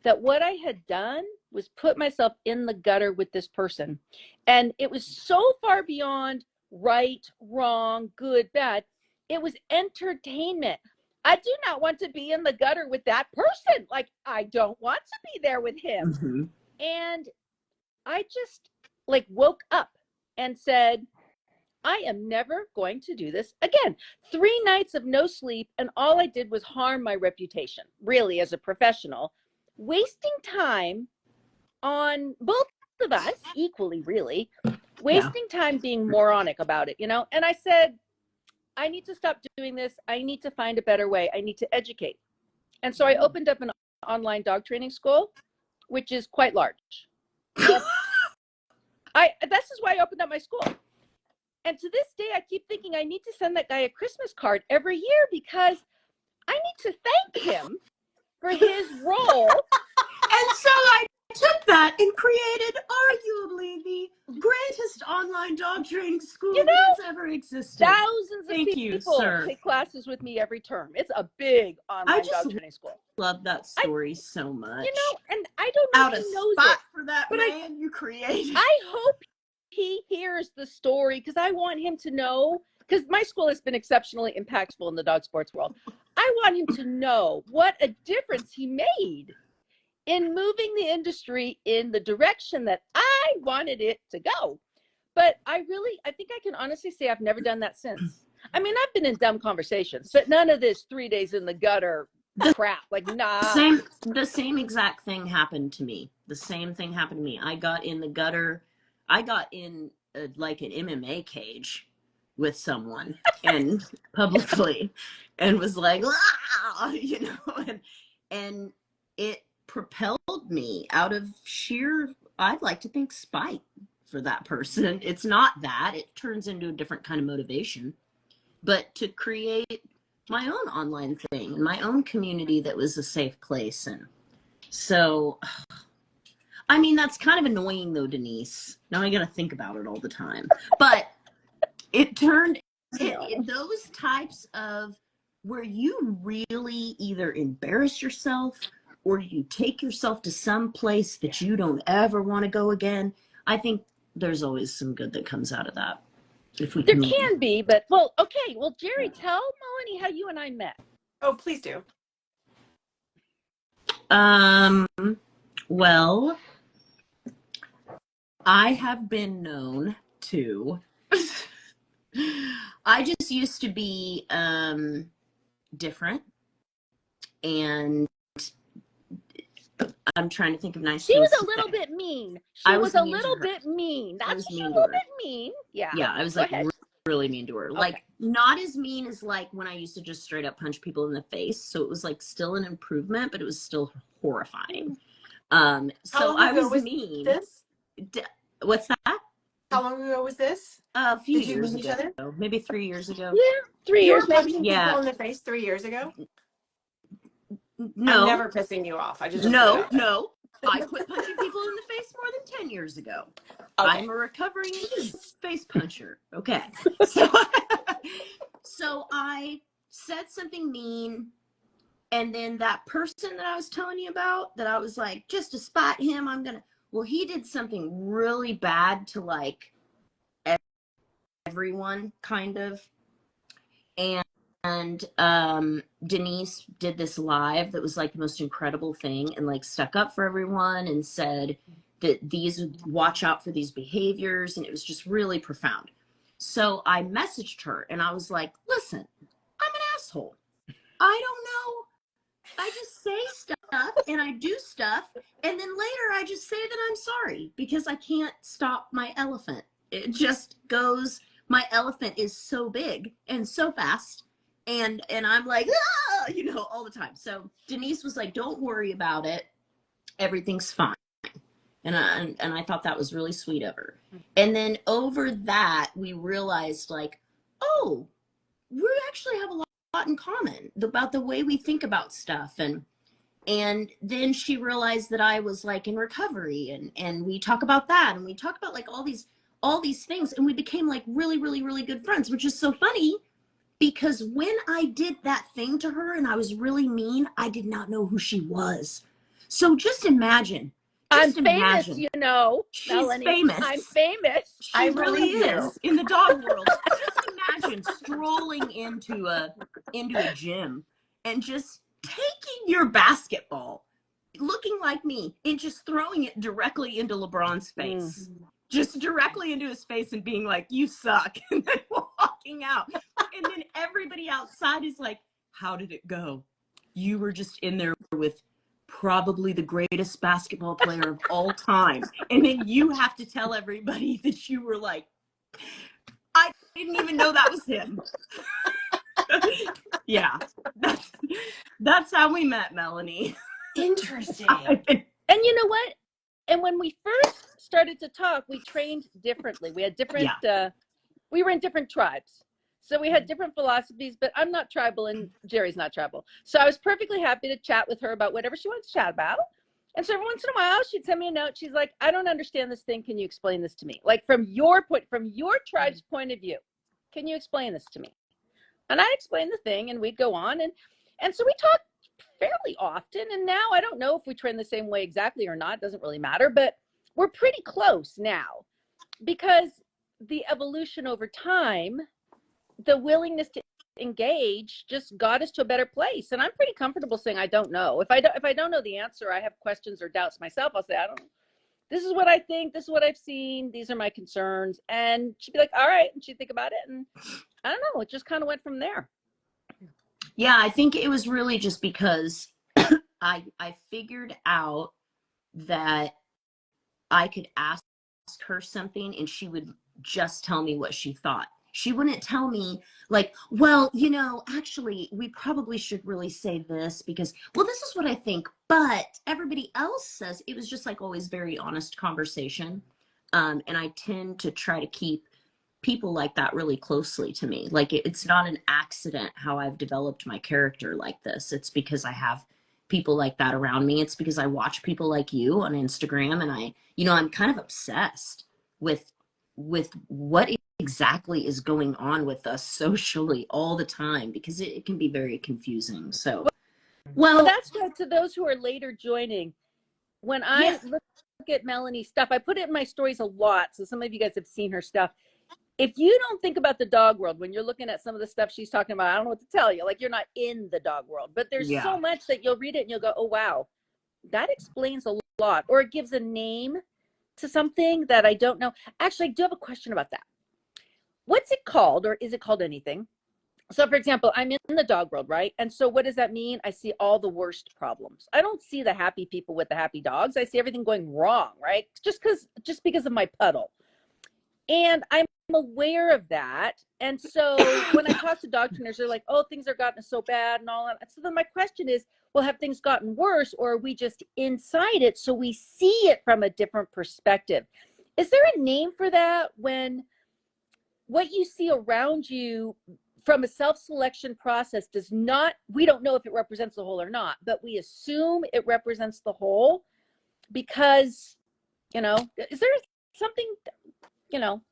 that what I had done was put myself in the gutter with this person. And it was so far beyond right, wrong, good, bad. It was entertainment. I do not want to be in the gutter with that person. Like, I don't want to be there with him. Mm-hmm. And I just woke up and said, I am never going to do this again. 3 nights of no sleep, and all I did was harm my reputation, really, as a professional, wasting time on both of us, equally, really, wasting time being moronic about it, And I said, I need to stop doing this. I need to find a better way. I need to educate. And so I opened up an online dog training school, which is quite large. This is why I opened up my school. And to this day, I keep thinking I need to send that guy a Christmas card every year because I need to thank him for his role. And so I took that and created arguably the greatest online dog training school that has ever existed. Thousands of people take classes with me every term. It's a big online dog training school. Love that story so much. And I don't know if he knows it. For that man you created. I hope he hears the story because I want him to know, because my school has been exceptionally impactful in the dog sports world. I want him to know what a difference he made in moving the industry in the direction that I wanted it to go. But I think I can honestly say I've never done that since. I mean, I've been in dumb conversations, but none of this 3 days in the gutter crap. Like, nah. The same exact thing happened to me. The same thing happened to me. I got in the gutter. I got in like an MMA cage with someone and publicly and was like, and it propelled me out of sheer, I'd like to think, spite for that person. It's not that. It turns into a different kind of motivation. But to create my own online thing and my own community that was a safe place. And so, I mean, that's kind of annoying though, Denise. Now I got to think about it all the time. But it turned those types of where you really either embarrass yourself or you take yourself to some place that you don't ever want to go again. I think there's always some good that comes out of that. If we can be, but okay. Well, Jerri, tell Melanie how you and I met. Oh, please do. Well, I have been known to I just used to be different, and I'm trying to think of nice She things was to a little say. bit mean. I She was was a mean to little her. bit mean. I That's was just a mean to little her. bit mean. Yeah. Yeah, I was Go like ahead. really mean to her. Okay. Like not as mean as like when I used to just straight up punch people in the face. So it was like still an improvement, but it was still horrifying. How So long I ago was was mean. this? What's that? How long ago was this? A few Did you years meet each ago, other? maybe 3 years ago. Yeah, 3 You were years maybe. punching people Yeah. in the face 3 years ago? I'm No, never pissing you off. I just want to put it out there. no. I quit punching people in the face more than 10 years ago. Okay. I'm a recovering face puncher. Okay. So, so I said something mean. And then that person that I was telling you about, that I was like, just to spot him, well, he did something really bad to like everyone, kind of. And Denise did this live that was like the most incredible thing, and like stuck up for everyone and said that watch out for these behaviors. And it was just really profound. So I messaged her and I was like, listen, I'm an asshole. I don't know. I just say stuff and I do stuff, and then later I just say that I'm sorry because I can't stop my elephant. It just goes, my elephant is so big and so fast, and I'm like, ah, all the time. So Denise was like, don't worry about it. Everything's fine. And I thought that was really sweet of her. And then over that, we realized like, oh, we actually have a lot in common about the way we think about stuff. And then she realized that I was like in recovery, and we talk about that, and we talk about like all these things, and we became like really, really, really good friends, which is so funny because when I did that thing to her and I was really mean, I did not know who she was. So just imagine. I'm famous, She's Melanie. famous. I'm famous. She really believe you. is in the dog world. Just imagine strolling into a gym and just taking your basketball, looking like me, and just throwing it directly into LeBron's face. Just directly into his face and being like, you suck, and then walking out. And then everybody outside is like, how did it go? You were just in there with probably the greatest basketball player of all time. And then you have to tell everybody that you were like, I didn't even know that was him. Yeah, that's how we met, Melanie. Interesting. And you know what? And when we first started to talk, we trained differently. We had different, we were in different tribes. So we had different philosophies, but I'm not tribal and Jerri's not tribal. So I was perfectly happy to chat with her about whatever she wanted to chat about. And so every once in a while, she'd send me a note. She's like, I don't understand this thing. Can you explain this to me? Like from your tribe's point of view, can you explain this to me? And I explained the thing, and we'd go on. And so we talked fairly often. And now I don't know if we train the same way exactly or not. It doesn't really matter, but we're pretty close now because the evolution over time, the willingness to engage just got us to a better place. And I'm pretty comfortable saying I don't know. If I don't know the answer, I have questions or doubts myself, I'll say I don't know. This is what I think, this is what I've seen, these are my concerns. And she'd be like, all right, and she'd think about it, and I don't know, it just kind of went from there. Yeah, I think it was really just because I figured out that I could ask her something and she would just tell me what she thought. She wouldn't tell me like, well, actually, we probably should really say this because, well, this is what I think, but everybody else says. It was just like always very honest conversation. And I tend to try to keep people like that really closely to me. Like it's not an accident how I've developed my character like this. It's because I have people like that around me. It's because I watch people like you on Instagram, and I'm kind of obsessed with what exactly is going on with us socially all the time, because it can be very confusing. So, well, that's good to those who are later joining. When I look at Melanie's stuff, I put it in my stories a lot. So some of you guys have seen her stuff. If you don't think about the dog world when you're looking at some of the stuff she's talking about, I don't know what to tell you. Like, you're not in the dog world, but there's so much that you'll read it and you'll go, oh, wow, that explains a lot. Or it gives a name to something that I don't know. Actually, I do have a question about that. what's it called, or is it called anything? So for example, I'm in the dog world, right? And so what does that mean? I see all the worst problems. I don't see the happy people with the happy dogs. I see everything going wrong, right? Just because of my puddle. And I'm aware of that. And so when I talk to dog trainers, they're like, oh, things are gotten so bad and all that. So then my question is, well, have things gotten worse, or are we just inside it so we see it from a different perspective? Is there a name for that, when what you see around you from a self-selection process does not, we don't know if it represents the whole or not, but we assume it represents the whole because, is there something,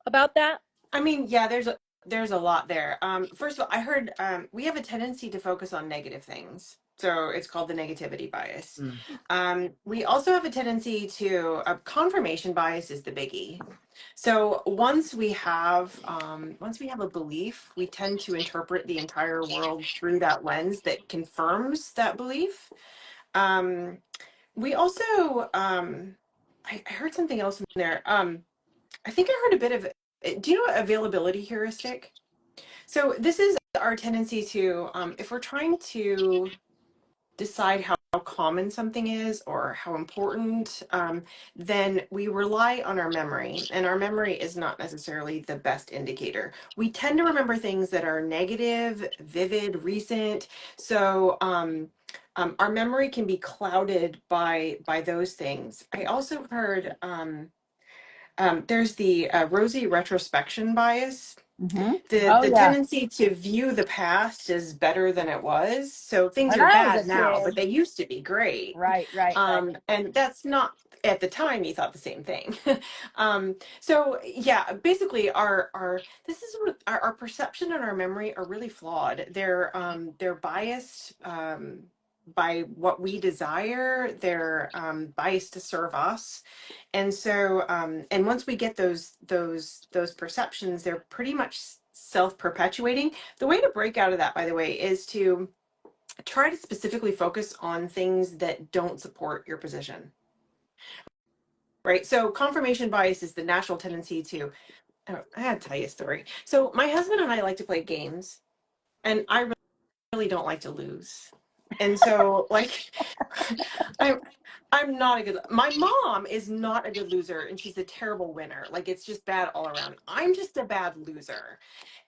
about that? I mean, yeah, there's a lot there. First of all, I heard we have a tendency to focus on negative things. So it's called the negativity bias. We also have a tendency to confirmation bias is the biggie. So once we have a belief, we tend to interpret the entire world through that lens that confirms that belief. We also I heard something else in there. I think I heard a bit of, do you know availability heuristic? So this is our tendency to, if we're trying to decide how common something is or how important, then we rely on our memory, and our memory is not necessarily the best indicator. We tend to remember things that are negative, vivid, recent. So our memory can be clouded by those things. I also heard there's the rosy retrospection bias, Mm-hmm. the tendency to view the past as better than it was. So things When are I was a bad now, but kid. they used to be great. Right. And that's not, at the time you thought the same thing. So yeah, basically our this is what our perception and our memory are really flawed. They're biased by what we desire. They're biased to serve us. And so and once we get those perceptions, they're pretty much self-perpetuating. The way to break out of that, by the way, is to try to specifically focus on things that don't support your position. Right? So confirmation bias is the natural tendency to, oh, I gotta tell you a story. So my husband and I like to play games, and I really don't like to lose. And so like I'm I'm not a good, my mom is not a good loser, and she's a terrible winner. Like it's just bad all around. I'm just a bad loser.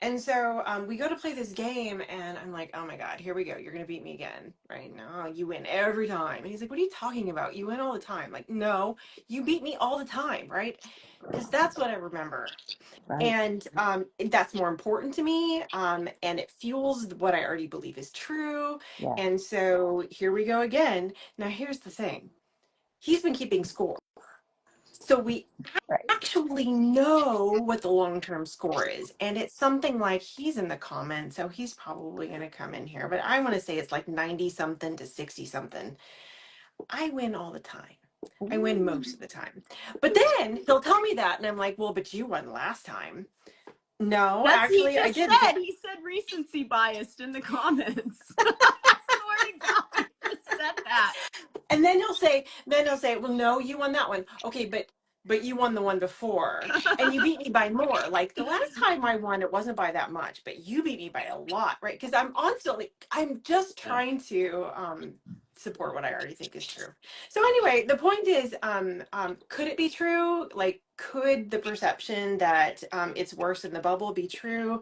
And so we go to play this game, and I'm like, oh my God, here we go. You're gonna beat me again. Right? No, you win every time. And he's like, what are you talking about? You win all the time. Like, no, you beat me all the time, right? Because that's what I remember. Right. And that's more important to me, and it fuels what I already believe is true. Yeah. And so here we go again. Now here's the thing, he's been keeping score, so we Right. actually know what the long-term score is, and it's something like, he's in the comments, so he's probably going to come in here, but I want to say it's like 90 something to 60 something. I win all the time. I win most of the time. But then he'll tell me that, and I'm like, well, but you won last time. No, That's he actually, I just didn't. said. He said recency biased in the comments. I swear to God, he just said that. And then he'll say, well, no, you won that one. Okay, but you won the one before, and you beat me by more. Like the last time I won, it wasn't by that much, but you beat me by a lot, right? Because I'm just trying to support what I already think is true. So anyway, the point is, could it be true? Like, could the perception that it's worse in the bubble be true?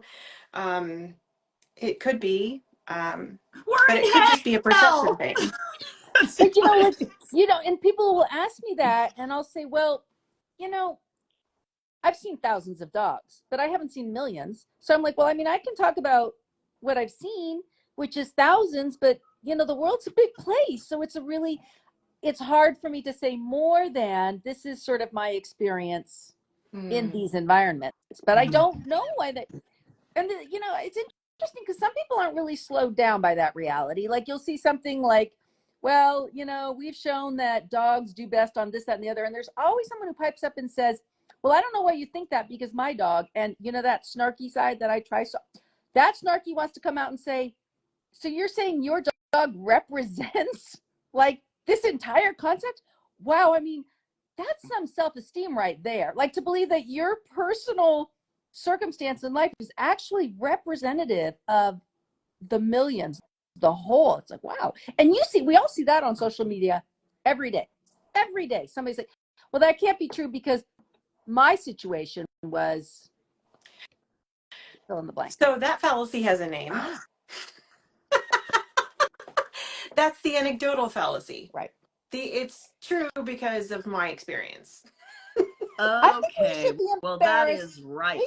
It could be, We're but in it could just be a perception hell. thing. But and people will ask me that, and I'll say, well, I've seen thousands of dogs, but I haven't seen millions. So I'm like, well, I mean, I can talk about what I've seen, which is thousands, but the world's a big place. So it's hard for me to say more than this is sort of my experience in these environments. But I don't know why that, and it's interesting because some people aren't really slowed down by that reality. Like you'll see something like, well, we've shown that dogs do best on this, that, and the other. And there's always someone who pipes up and says, well, I don't know why you think that, because my dog, and that snarky side that I try. So that snarky wants to come out and say, so you're saying your dog represents like this entire concept? Wow. I mean, that's some self-esteem right there. Like to believe that your personal circumstance in life is actually representative of the millions, the whole. It's like, wow. And we all see that on social media every day. Every day. Somebody's like, well, that can't be true because my situation was fill in the blank. So that fallacy has a name. That's the anecdotal fallacy. Right. It's true because of my experience. I think we Okay. should be Well, that embarrassed. is right. We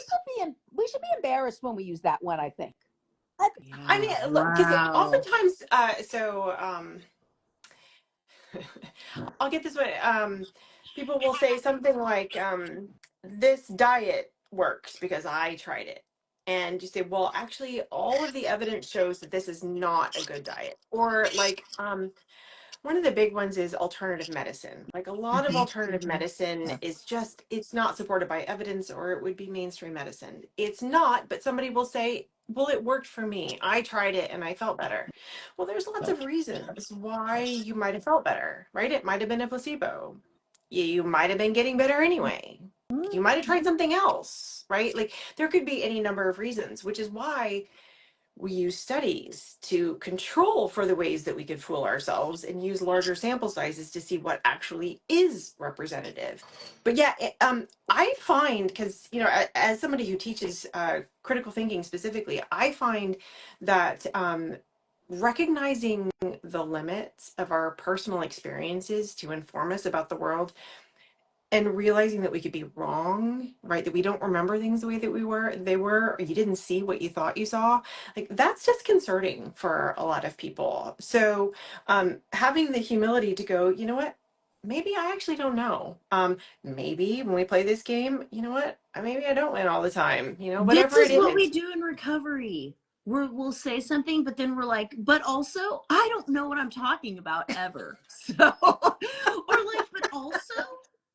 should be embarrassed when we use that one, I think. Yeah. I mean, because Wow. oftentimes, I'll get this way. People will say something like, this diet works because I tried it. And you say, well, actually, all of the evidence shows that this is not a good diet. Or like, one of the big ones is alternative medicine. Like a lot of alternative medicine is just, it's not supported by evidence, or it would be mainstream medicine. It's not, but somebody will say, well, it worked for me. I tried it and I felt better. Well, there's lots of reasons why you might have felt better, right? It might have been a placebo. You might have been getting better anyway. You might have tried something else, right? Like there could be any number of reasons, which is why we use studies to control for the ways that we could fool ourselves and use larger sample sizes to see what actually is representative. But yeah, I find, because, as somebody who teaches critical thinking specifically, I find that recognizing the limits of our personal experiences to inform us about the world and realizing that we could be wrong, right? That we don't remember things the way that they were, or you didn't see what you thought you saw. Like that's disconcerting for a lot of people. So having the humility to go, you know what? Maybe I actually don't know. Maybe when we play this game, you know what? Maybe I don't win all the time. This Whatever is it what we is. do in recovery. We'll say something, but then we're like, but also, I don't know what I'm talking about ever. So, or like, but also,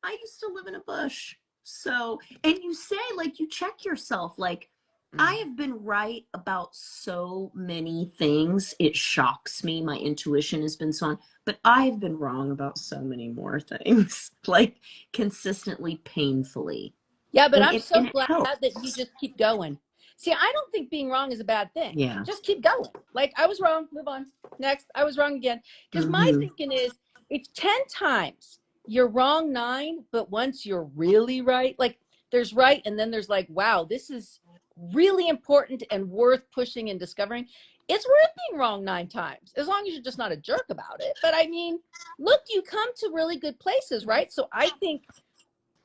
I used to live in a bush. So, and you say, like, you check yourself, like, I have been right about so many things. It shocks me. My intuition has been so on, but I've been wrong about so many more things, like consistently, painfully. Yeah, but And I'm so it glad helps. that you just keep going. See, I don't think being wrong is a bad thing. Yeah. Just keep going. Like, I was wrong, move on. Next, I was wrong again. Because my thinking is, if 10 times you're wrong 9, but once you're really right, like there's right, and then there's like, wow, this is really important and worth pushing and discovering. It's worth being wrong 9 times, as long as you're just not a jerk about it. But I mean, look, you come to really good places, right? So I think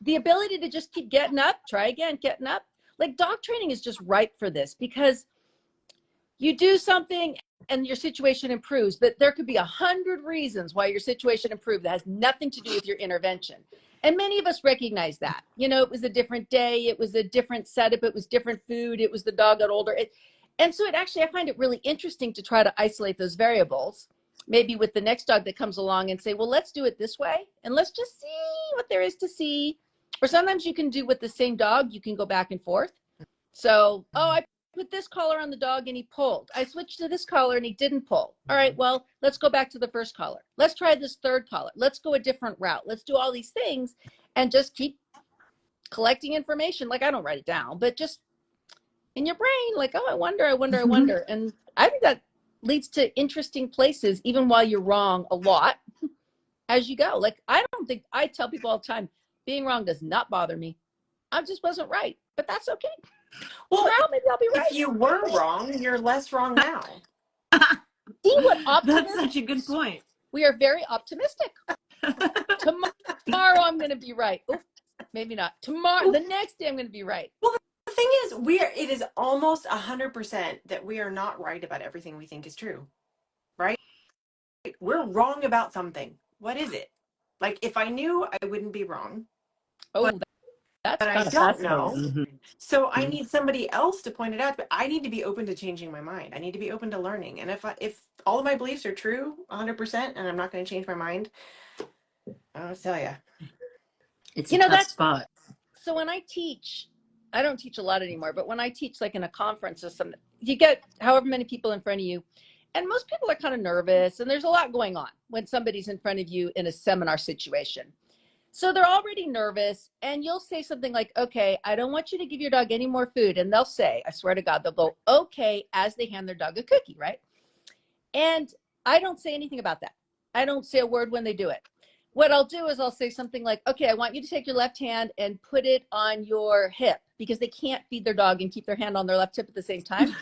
the ability to just keep getting up, try again, getting up. Like dog training is just right for this, because you do something and your situation improves, but there could be 100 reasons why your situation improved that has nothing to do with your intervention. And many of us recognize that. It was a different day, it was a different setup, it was different food, it was the dog got older. And so I find it really interesting to try to isolate those variables, maybe with the next dog that comes along, and say, well, let's do it this way, and let's just see what there is to see. Or sometimes you can do with the same dog, you can go back and forth. So, I put this collar on the dog and he pulled. I switched to this collar and he didn't pull. All right, well, let's go back to the first collar. Let's try this third collar. Let's go a different route. Let's do all these things and just keep collecting information. Like, I don't write it down, but just in your brain, like, I wonder. And I think that leads to interesting places, even while you're wrong a lot as you go. Like, I tell people all the time, being wrong does not bother me. I just wasn't right, but that's okay. Well, Tomorrow, maybe I'll be right. if you were wrong, you're less wrong now. See what optimism? That's such a good point. We are very optimistic. Tomorrow I'm going to be right. Oops, maybe not. Tomorrow, the next day I'm going to be right. Well, the thing is, it is almost 100% that we are not right about everything we think is true, right? We're wrong about something. What is it? Like, if I knew, I wouldn't be wrong. Oh, that's But I kind of don't fascinating. know. So I need somebody else to point it out. But I need to be open to changing my mind. I need to be open to learning. And if all of my beliefs are true 100%, and I'm not going to change my mind, I'll tell you. It's a tough spot. So when I teach, I don't teach a lot anymore, but when I teach like in a conference or something, you get however many people in front of you. And most people are kind of nervous, and there's a lot going on when somebody's in front of you in a seminar situation. So they're already nervous, and you'll say something like, okay, I don't want you to give your dog any more food. And they'll say, I swear to God, they'll go, okay, as they hand their dog a cookie, right? And I don't say anything about that. I don't say a word when they do it. What I'll do is I'll say something like, okay, I want you to take your left hand and put it on your hip, because they can't feed their dog and keep their hand on their left hip at the same time.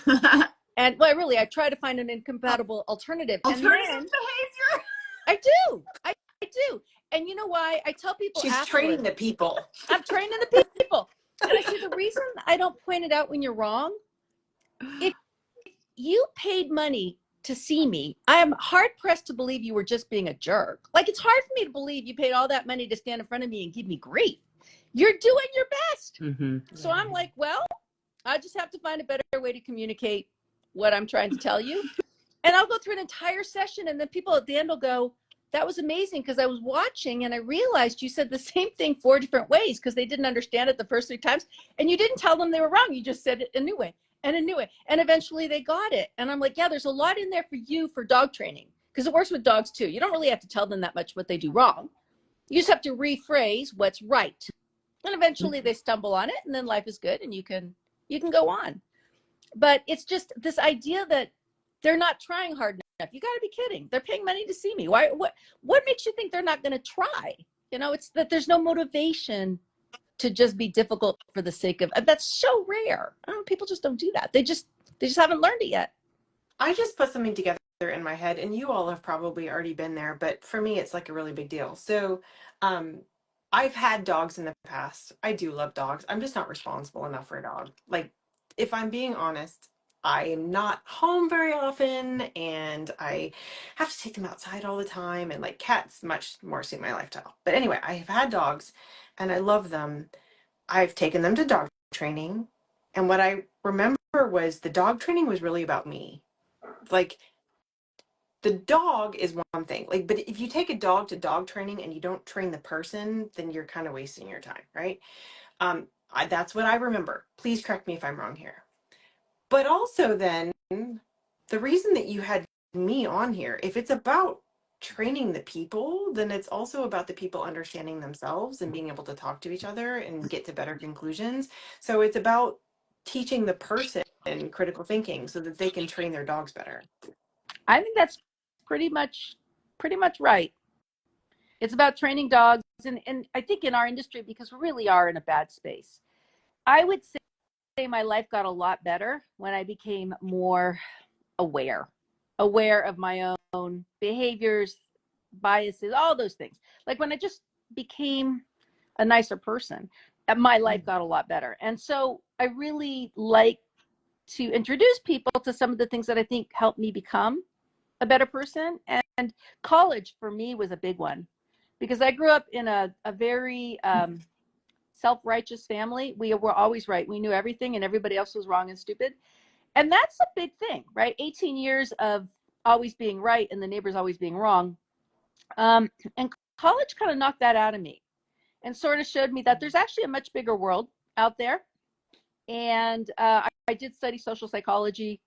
And well, I try to find an incompatible alternative. Alternative And then, behavior. I do. I do. And you know why? I tell people She's afterwards, training the people. I'm training the people. And I say, the reason I don't point it out when you're wrong, if you paid money to see me, I am hard pressed to believe you were just being a jerk. Like, it's hard for me to believe you paid all that money to stand in front of me and give me grief. You're doing your best. Mm-hmm. So I'm like, well, I just have to find a better way to communicate what I'm trying to tell you. And I'll go through an entire session, and then people at the end will go, that was amazing, because I was watching and I realized you said the same thing 4 different ways, because they didn't understand it the first 3 times. And you didn't tell them they were wrong. You just said it a new way and a new way. And eventually they got it. And I'm like, yeah, there's a lot in there for you for dog training, because it works with dogs too. You don't really have to tell them that much what they do wrong. You just have to rephrase what's right. And eventually they stumble on it, and then life is good and you can go on. But it's just this idea that they're not trying hard enough. You got to be kidding. They're paying money to see me. Why? What makes you think they're not going to try? It's that there's no motivation to just be difficult for the sake of. That's so rare. People just don't do that. They just haven't learned it yet. I just put something together in my head, and you all have probably already been there, but for me, it's like a really big deal. So, I've had dogs in the past. I do love dogs. I'm just not responsible enough for a dog. Like, if I'm being honest, I am not home very often, and I have to take them outside all the time, and like cats much more suit my lifestyle. But anyway, I've had dogs and I love them. I've taken them to dog training, and what I remember was the dog training was really about me. Like, the dog is one thing, like, but if you take a dog to dog training and you don't train the person, then you're kind of wasting your time, right? That's what I remember. Please correct me if I'm wrong here. But also, then, the reason that you had me on here, if it's about training the people, then it's also about the people understanding themselves and being able to talk to each other and get to better conclusions. So it's about teaching the person critical thinking so that they can train their dogs better. I think that's pretty much right. It's about training dogs, and I think in our industry, because we really are in a bad space, I would say my life got a lot better when I became more aware of my own behaviors, biases, all those things. Like, when I just became a nicer person, my life got a lot better. And so I really like to introduce people to some of the things that I think helped me become a better person. And college for me was a big one, because I grew up in a very self-righteous family. We were always right. We knew everything and everybody else was wrong and stupid. And that's a big thing, right? 18 years of always being right and the neighbors always being wrong. And college kind of knocked that out of me and sort of showed me that there's actually a much bigger world out there. And I did study social psychology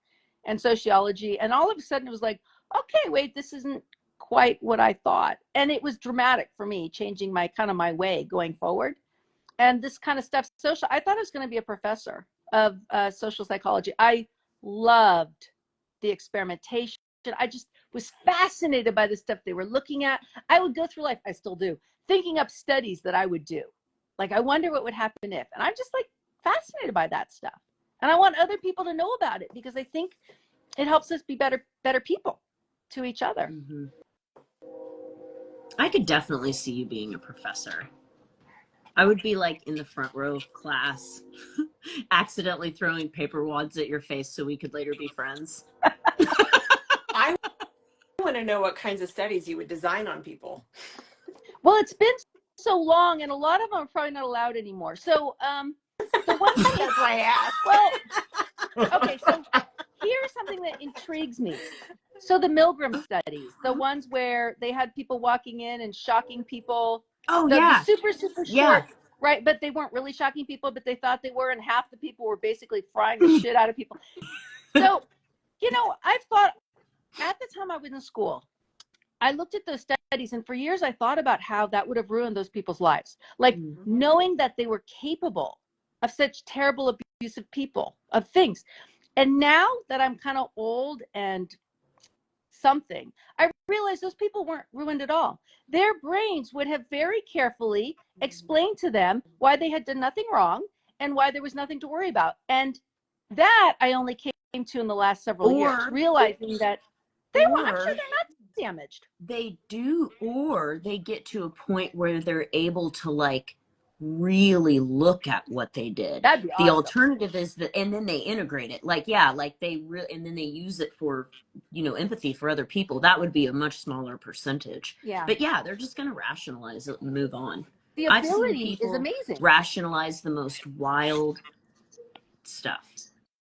and sociology. And all of a sudden it was like, okay, wait, this isn't quite what I thought. And it was dramatic for me, changing my way going forward. And this kind of stuff, I thought I was going to be a professor of social psychology. I loved the experimentation. I just was fascinated by the stuff they were looking at. I would go through life, I still do, thinking up studies that I would do. Like, I wonder what would happen if. And I'm just like fascinated by that stuff. And I want other people to know about it, because I think it helps us be better people to each other. Mm-hmm. I could definitely see you being a professor. I would be like in the front row of class, accidentally throwing paper wads at your face so we could later be friends. I want to know what kinds of studies you would design on people. Well, it's been so long, and a lot of them are probably not allowed anymore. So the one thing That's why I asked. well, okay, so here's something that intrigues me. So the Milgram studies, the ones where they had people walking in and shocking people. Oh, the super short, yeah. right? But they weren't really shocking people, but they thought they were, and half the people were basically frying the shit out of people. So, I've thought, at the time I was in school, I looked at those studies, and for years I thought about how that would have ruined those people's lives. Like knowing that they were capable of such terrible, abusive people, of things. And now that I'm kind of old and something, I realize those people weren't ruined at all. Their brains would have very carefully explained to them why they had done nothing wrong and why there was nothing to worry about. And that I only came to in the last several years, realizing that I'm sure they're not damaged. They do, or they get to a point where they're able to like really look at what they did. That'd be The awesome. alternative is that, and then they integrate it. Like, yeah, like they really, and then they use it for, you know, empathy for other people. That would be a much smaller percentage. Yeah. But yeah, they're just going to rationalize it and move on. The I've seen ability is people amazing. rationalize the most wild stuff.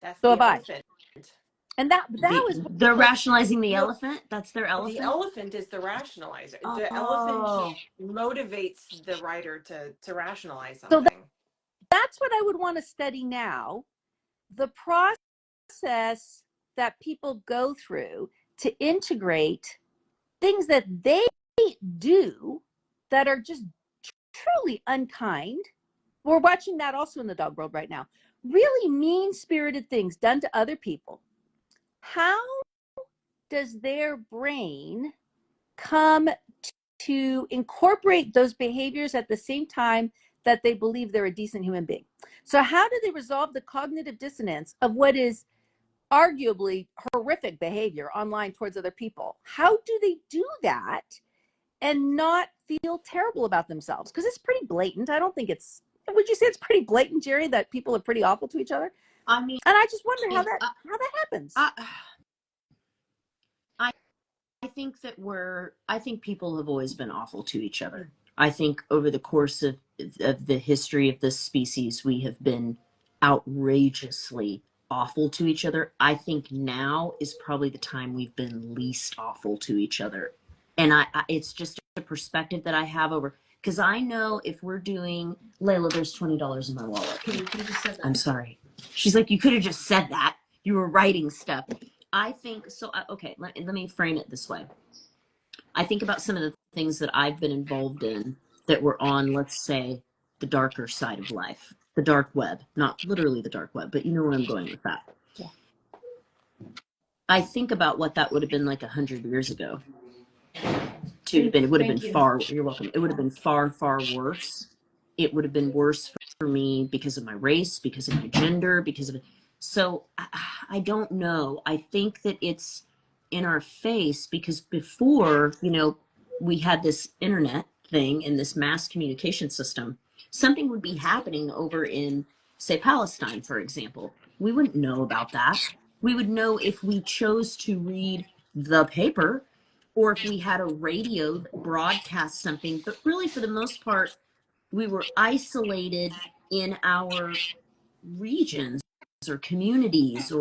That's So the have I. elephant. And that was They're rationalizing the elephant. That's their elephant. The elephant is the rationalizer. Oh. The elephant motivates the writer to rationalize So something. that's what I would want to study now. The process that people go through to integrate things that they do that are just truly unkind. We're watching that also in the dog world right now. Really mean-spirited things done to other people. How does their brain come to incorporate those behaviors at the same time that they believe they're a decent human being? So how do they resolve the cognitive dissonance of what is arguably horrific behavior online towards other people? How do they do that and not feel terrible about themselves? Because it's pretty blatant. I don't think would you say it's pretty blatant, Jerri, that people are pretty awful to each other? I mean, and I just wonder how that happens. I think people have always been awful to each other. I think over the course of the history of this species, we have been outrageously awful to each other. I think now is probably the time we've been least awful to each other. And it's just a perspective that I have over, because I know if we're doing, Layla, there's $20 in my wallet. You could have just said that. I'm sorry. She's like, you could have just said that. You were writing stuff. I think, so, okay, let me frame it this way. I think about some of the things that I've been involved in that were on, let's say, the darker side of life, the dark web, not literally the dark web, but you know where I'm going with that. Yeah. I think about what that would have been like 100 years ago. It would have been far, you're welcome. It would have been far, far worse. It would have been worse for me because of my race, because of my gender, so I don't know. I think that it's in our face because before, you know, we had this internet thing and this mass communication system, something would be happening over in, say, Palestine, for example. We wouldn't know about that. We would know if we chose to read the paper or if we had a radio that broadcast something. But really, for the most part, we were isolated in our regions or communities,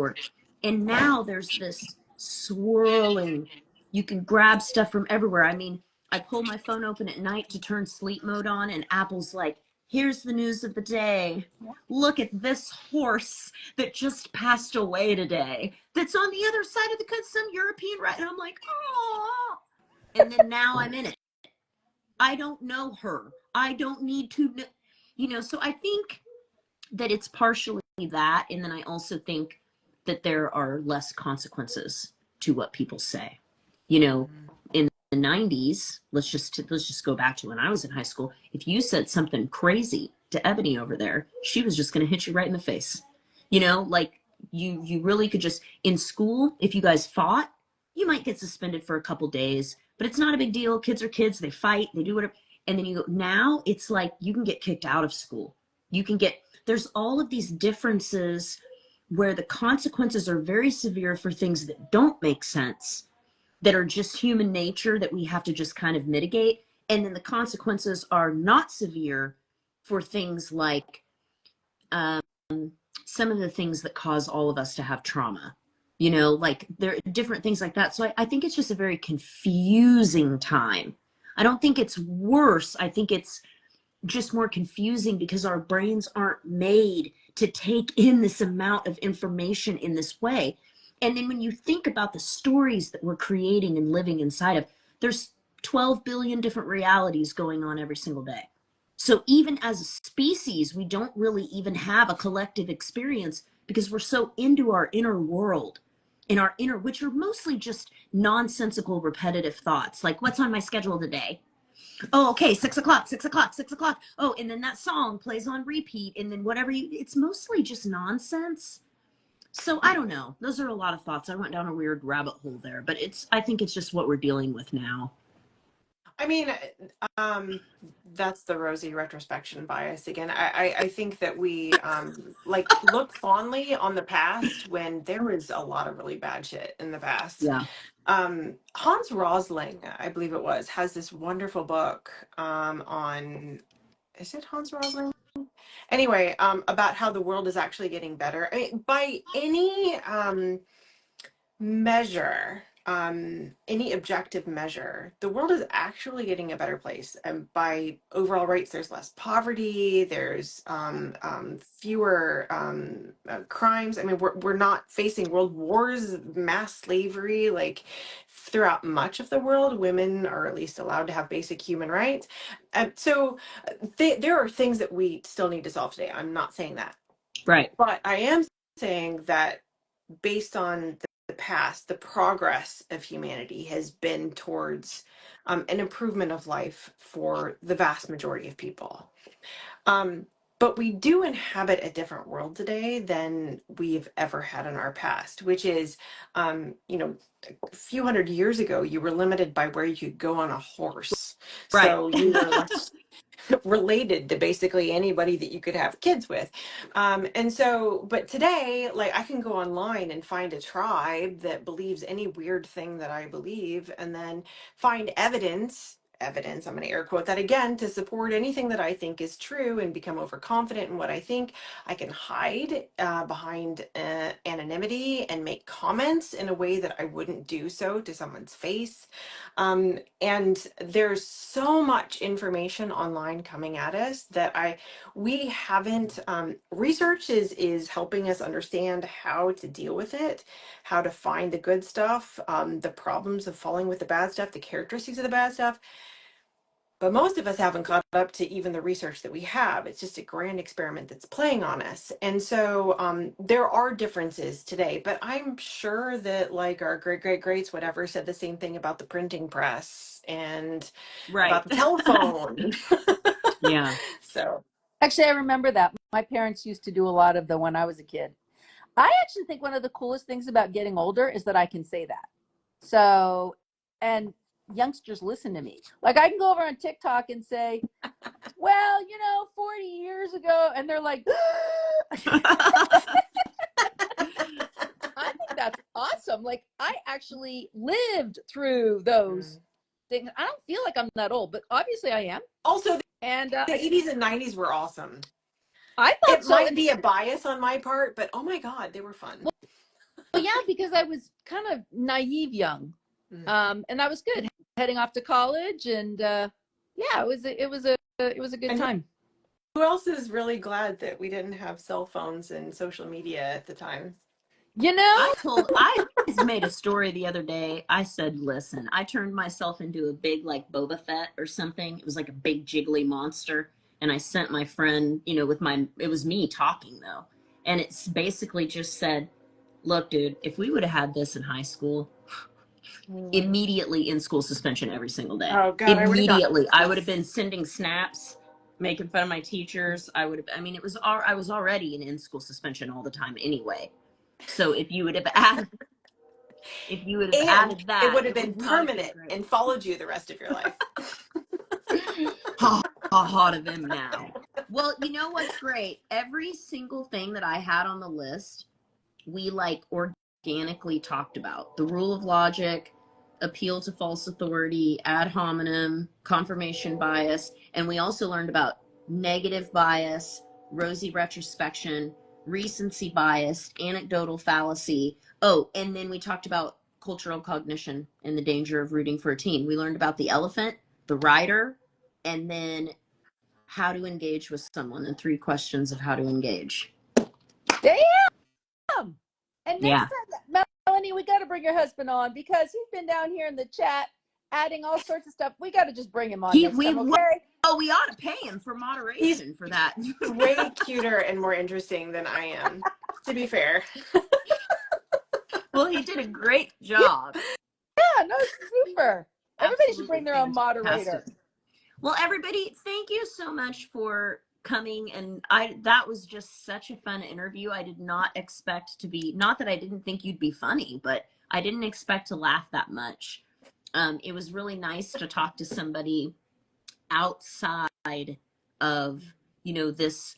and now there's this swirling, you can grab stuff from everywhere. I mean, I pull my phone open at night to turn sleep mode on, and Apple's like, here's the news of the day. Look at this horse that just passed away today that's on the other side of the country, some European, right? And I'm like, oh, and then now I'm in it. I don't know her. I don't need to know, you know. So I think that it's partially that, and then I also think that there are less consequences to what people say. You know, in the 90s, let's just go back to when I was in high school. If you said something crazy to Ebony over there, she was just going to hit you right in the face. You know, like you really could just, in school, if you guys fought, you might get suspended for a couple days, but it's not a big deal. Kids are kids, they fight, they do whatever. And then you go, now it's like you can get kicked out of school. There's all of these differences where the consequences are very severe for things that don't make sense, that are just human nature that we have to just kind of mitigate. And then the consequences are not severe for things like some of the things that cause all of us to have trauma. You know, like there are different things like that. So I think it's just a very confusing time. I don't think it's worse. I think it's just more confusing because our brains aren't made to take in this amount of information in this way. And then when you think about the stories that we're creating and living inside of, There's 12 billion different realities going on every single day. So even as a species, we don't really even have a collective experience because we're so into our inner world, in our inner, which are mostly just nonsensical, repetitive thoughts. Like, what's on my schedule today? Oh, okay, 6 o'clock, 6 o'clock, 6 o'clock. Oh, and then that song plays on repeat, and then whatever it's mostly just nonsense. So I don't know. Those are a lot of thoughts. I went down a weird rabbit hole there, but I think it's just what we're dealing with now. I mean, that's the rosy retrospection bias again. I think that we like look fondly on the past when there was a lot of really bad shit in the past. Yeah. Hans Rosling, I believe it was, has this wonderful book on, is it Hans Rosling? Anyway, about how the world is actually getting better. I mean, by any measure, any objective measure, the world is actually getting a better place. And by overall rates, there's less poverty, there's fewer crimes. I mean, we're not facing world wars, mass slavery, like throughout much of the world. Women are at least allowed to have basic human rights. So there are things that we still need to solve today. I'm not saying that. Right. But I am saying that based on the past, the progress of humanity has been towards an improvement of life for the vast majority of people. But we do inhabit a different world today than we've ever had in our past, which is, a few hundred years ago, you were limited by where you could go on a horse. Right. So you were less related to basically anybody that you could have kids with. And so, but today, like I can go online and find a tribe that believes any weird thing that I believe, and then find evidence, I'm going to air quote that again, to support anything that I think is true and become overconfident in what I think. I can hide behind anonymity and make comments in a way that I wouldn't do so to someone's face. And there's so much information online coming at us that we haven't, research is helping us understand how to deal with it, how to find the good stuff, the problems of falling with the bad stuff, the characteristics of the bad stuff. But most of us haven't caught up to even the research that we have. It's just a grand experiment that's playing on us. And so there are differences today, but I'm sure that like our greats, whatever, said the same thing about the printing press and Right. about the telephone. Yeah. So Actually, I remember that. My parents used to do a lot of the when I was a kid. I actually think one of the coolest things about getting older is that I can say that. So, and youngsters listen to me. Like I can go over on TikTok and say, well, 40 years ago, and they're like, I think that's awesome. Like I actually lived through those things. I don't feel like I'm that old, but obviously I am. Also, And the 80s and 90s were awesome. I thought It so. might be a bias on my part, but oh my God, they were fun. Well, yeah, because I was kind of naive young. And that was good. Heading off to college, and yeah, it was a good time. Who else is really glad that we didn't have cell phones and social media at the time? I made a story the other day. I said, listen, I turned myself into a big like Boba Fett or something. It was like a big jiggly monster. And I sent my friend, it was me talking though. And it's basically just said, look, dude, if we would have had this in high school, immediately in school suspension every single day. Oh God, immediately. I would have been sending snaps, making fun of my teachers. I was already in school suspension all the time anyway. So if you would have added that, it would have been permanent and followed you the rest of your life. Ha to them now. Well, you know what's great? Every single thing that I had on the list, we like organically talked about. The rule of logic, appeal to false authority, ad hominem, confirmation bias, and we also learned about negative bias, rosy retrospection, recency bias, anecdotal fallacy. Oh, and then we talked about cultural cognition and the danger of rooting for a team. We learned about the elephant, the rider, and then how to engage with someone and 3 questions of how to engage. Damn! And next time, Melanie, we got to bring your husband on because he's been down here in the chat adding all sorts of stuff. We got to just bring him on next time, okay? Oh, we ought to pay him for moderation for that. Way cuter and more interesting than I am, to be fair. Well, he did a great job. Yeah, no, super. Everybody should bring their own Fantastic. moderator. Well, everybody, thank you so much for coming. And that was just such a fun interview. I did not expect to be, not that I didn't think you'd be funny, but I didn't expect to laugh that much. It was really nice to talk to somebody outside of, this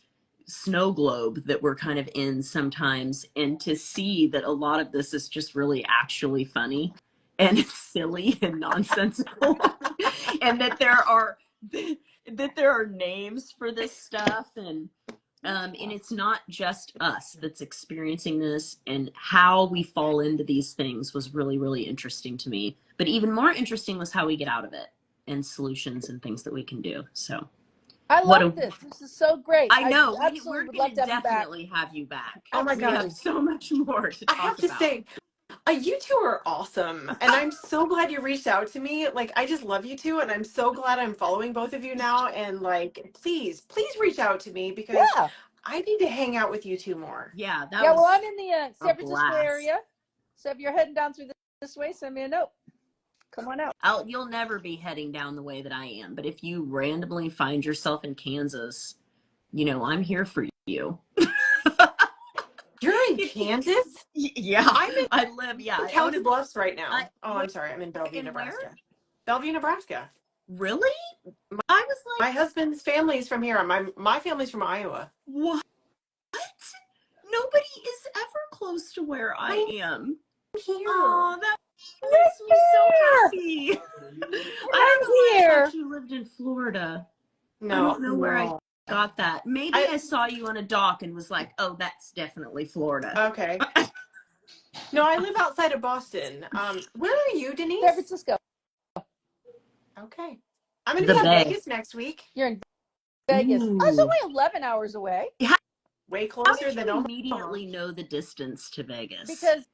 snow globe that we're kind of in sometimes, and to see that a lot of this is just really actually funny and silly and nonsensical and that there are names for this stuff, and it's not just us that's experiencing this, and how we fall into these things was really, really interesting to me. But even more interesting was how we get out of it and solutions and things that we can do. So I love this. This is so great. I know. We're We're going to definitely have you back. Oh my God. We have so much more to talk about. I have to say, you two are awesome. And I'm so glad you reached out to me. Like, I just love you two. And I'm so glad I'm following both of you now. And like, please reach out to me, because I need to hang out with you two more. Yeah. Well, I'm in the San Francisco area. So if you're heading down through this way, send me a note. Come on out. You'll never be heading down the way that I am. But if you randomly find yourself in Kansas, I'm here for you. You're in Kansas? Yeah. I live, in Council Bluffs right now. I'm sorry. I'm in Bellevue, Nebraska. Where? Bellevue, Nebraska. Really? I was like, my husband's family's from here. My family's from Iowa. What? Nobody is ever close to where I am. Here. Oh, that makes me so happy. I don't know why I thought you lived in Florida. No. I don't know where I got that. Maybe I saw you on a dock and was like, oh, that's definitely Florida. Okay. No, I live outside of Boston. Where are you, Denise? San Francisco. Okay. I'm going to be in Vegas next week. You're in Vegas. Ooh. Oh, it's only 11 hours away. Way closer than Omaha. Immediately know the distance to Vegas. Because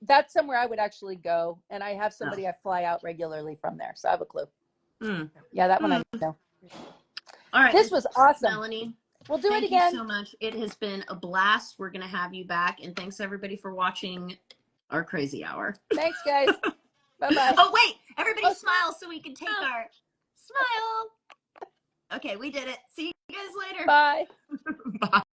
that's somewhere I would actually go, and I have somebody I fly out regularly from there, so I have a clue. Yeah, that one I know. All right. This was awesome, Melanie. We'll do it again. Thank you so much. It has been a blast. We're going to have you back, and thanks everybody for watching our crazy hour. Thanks, guys. Bye-bye. Oh, wait. Everybody smile so we can take our smile. Okay, we did it. See you guys later. Bye. Bye.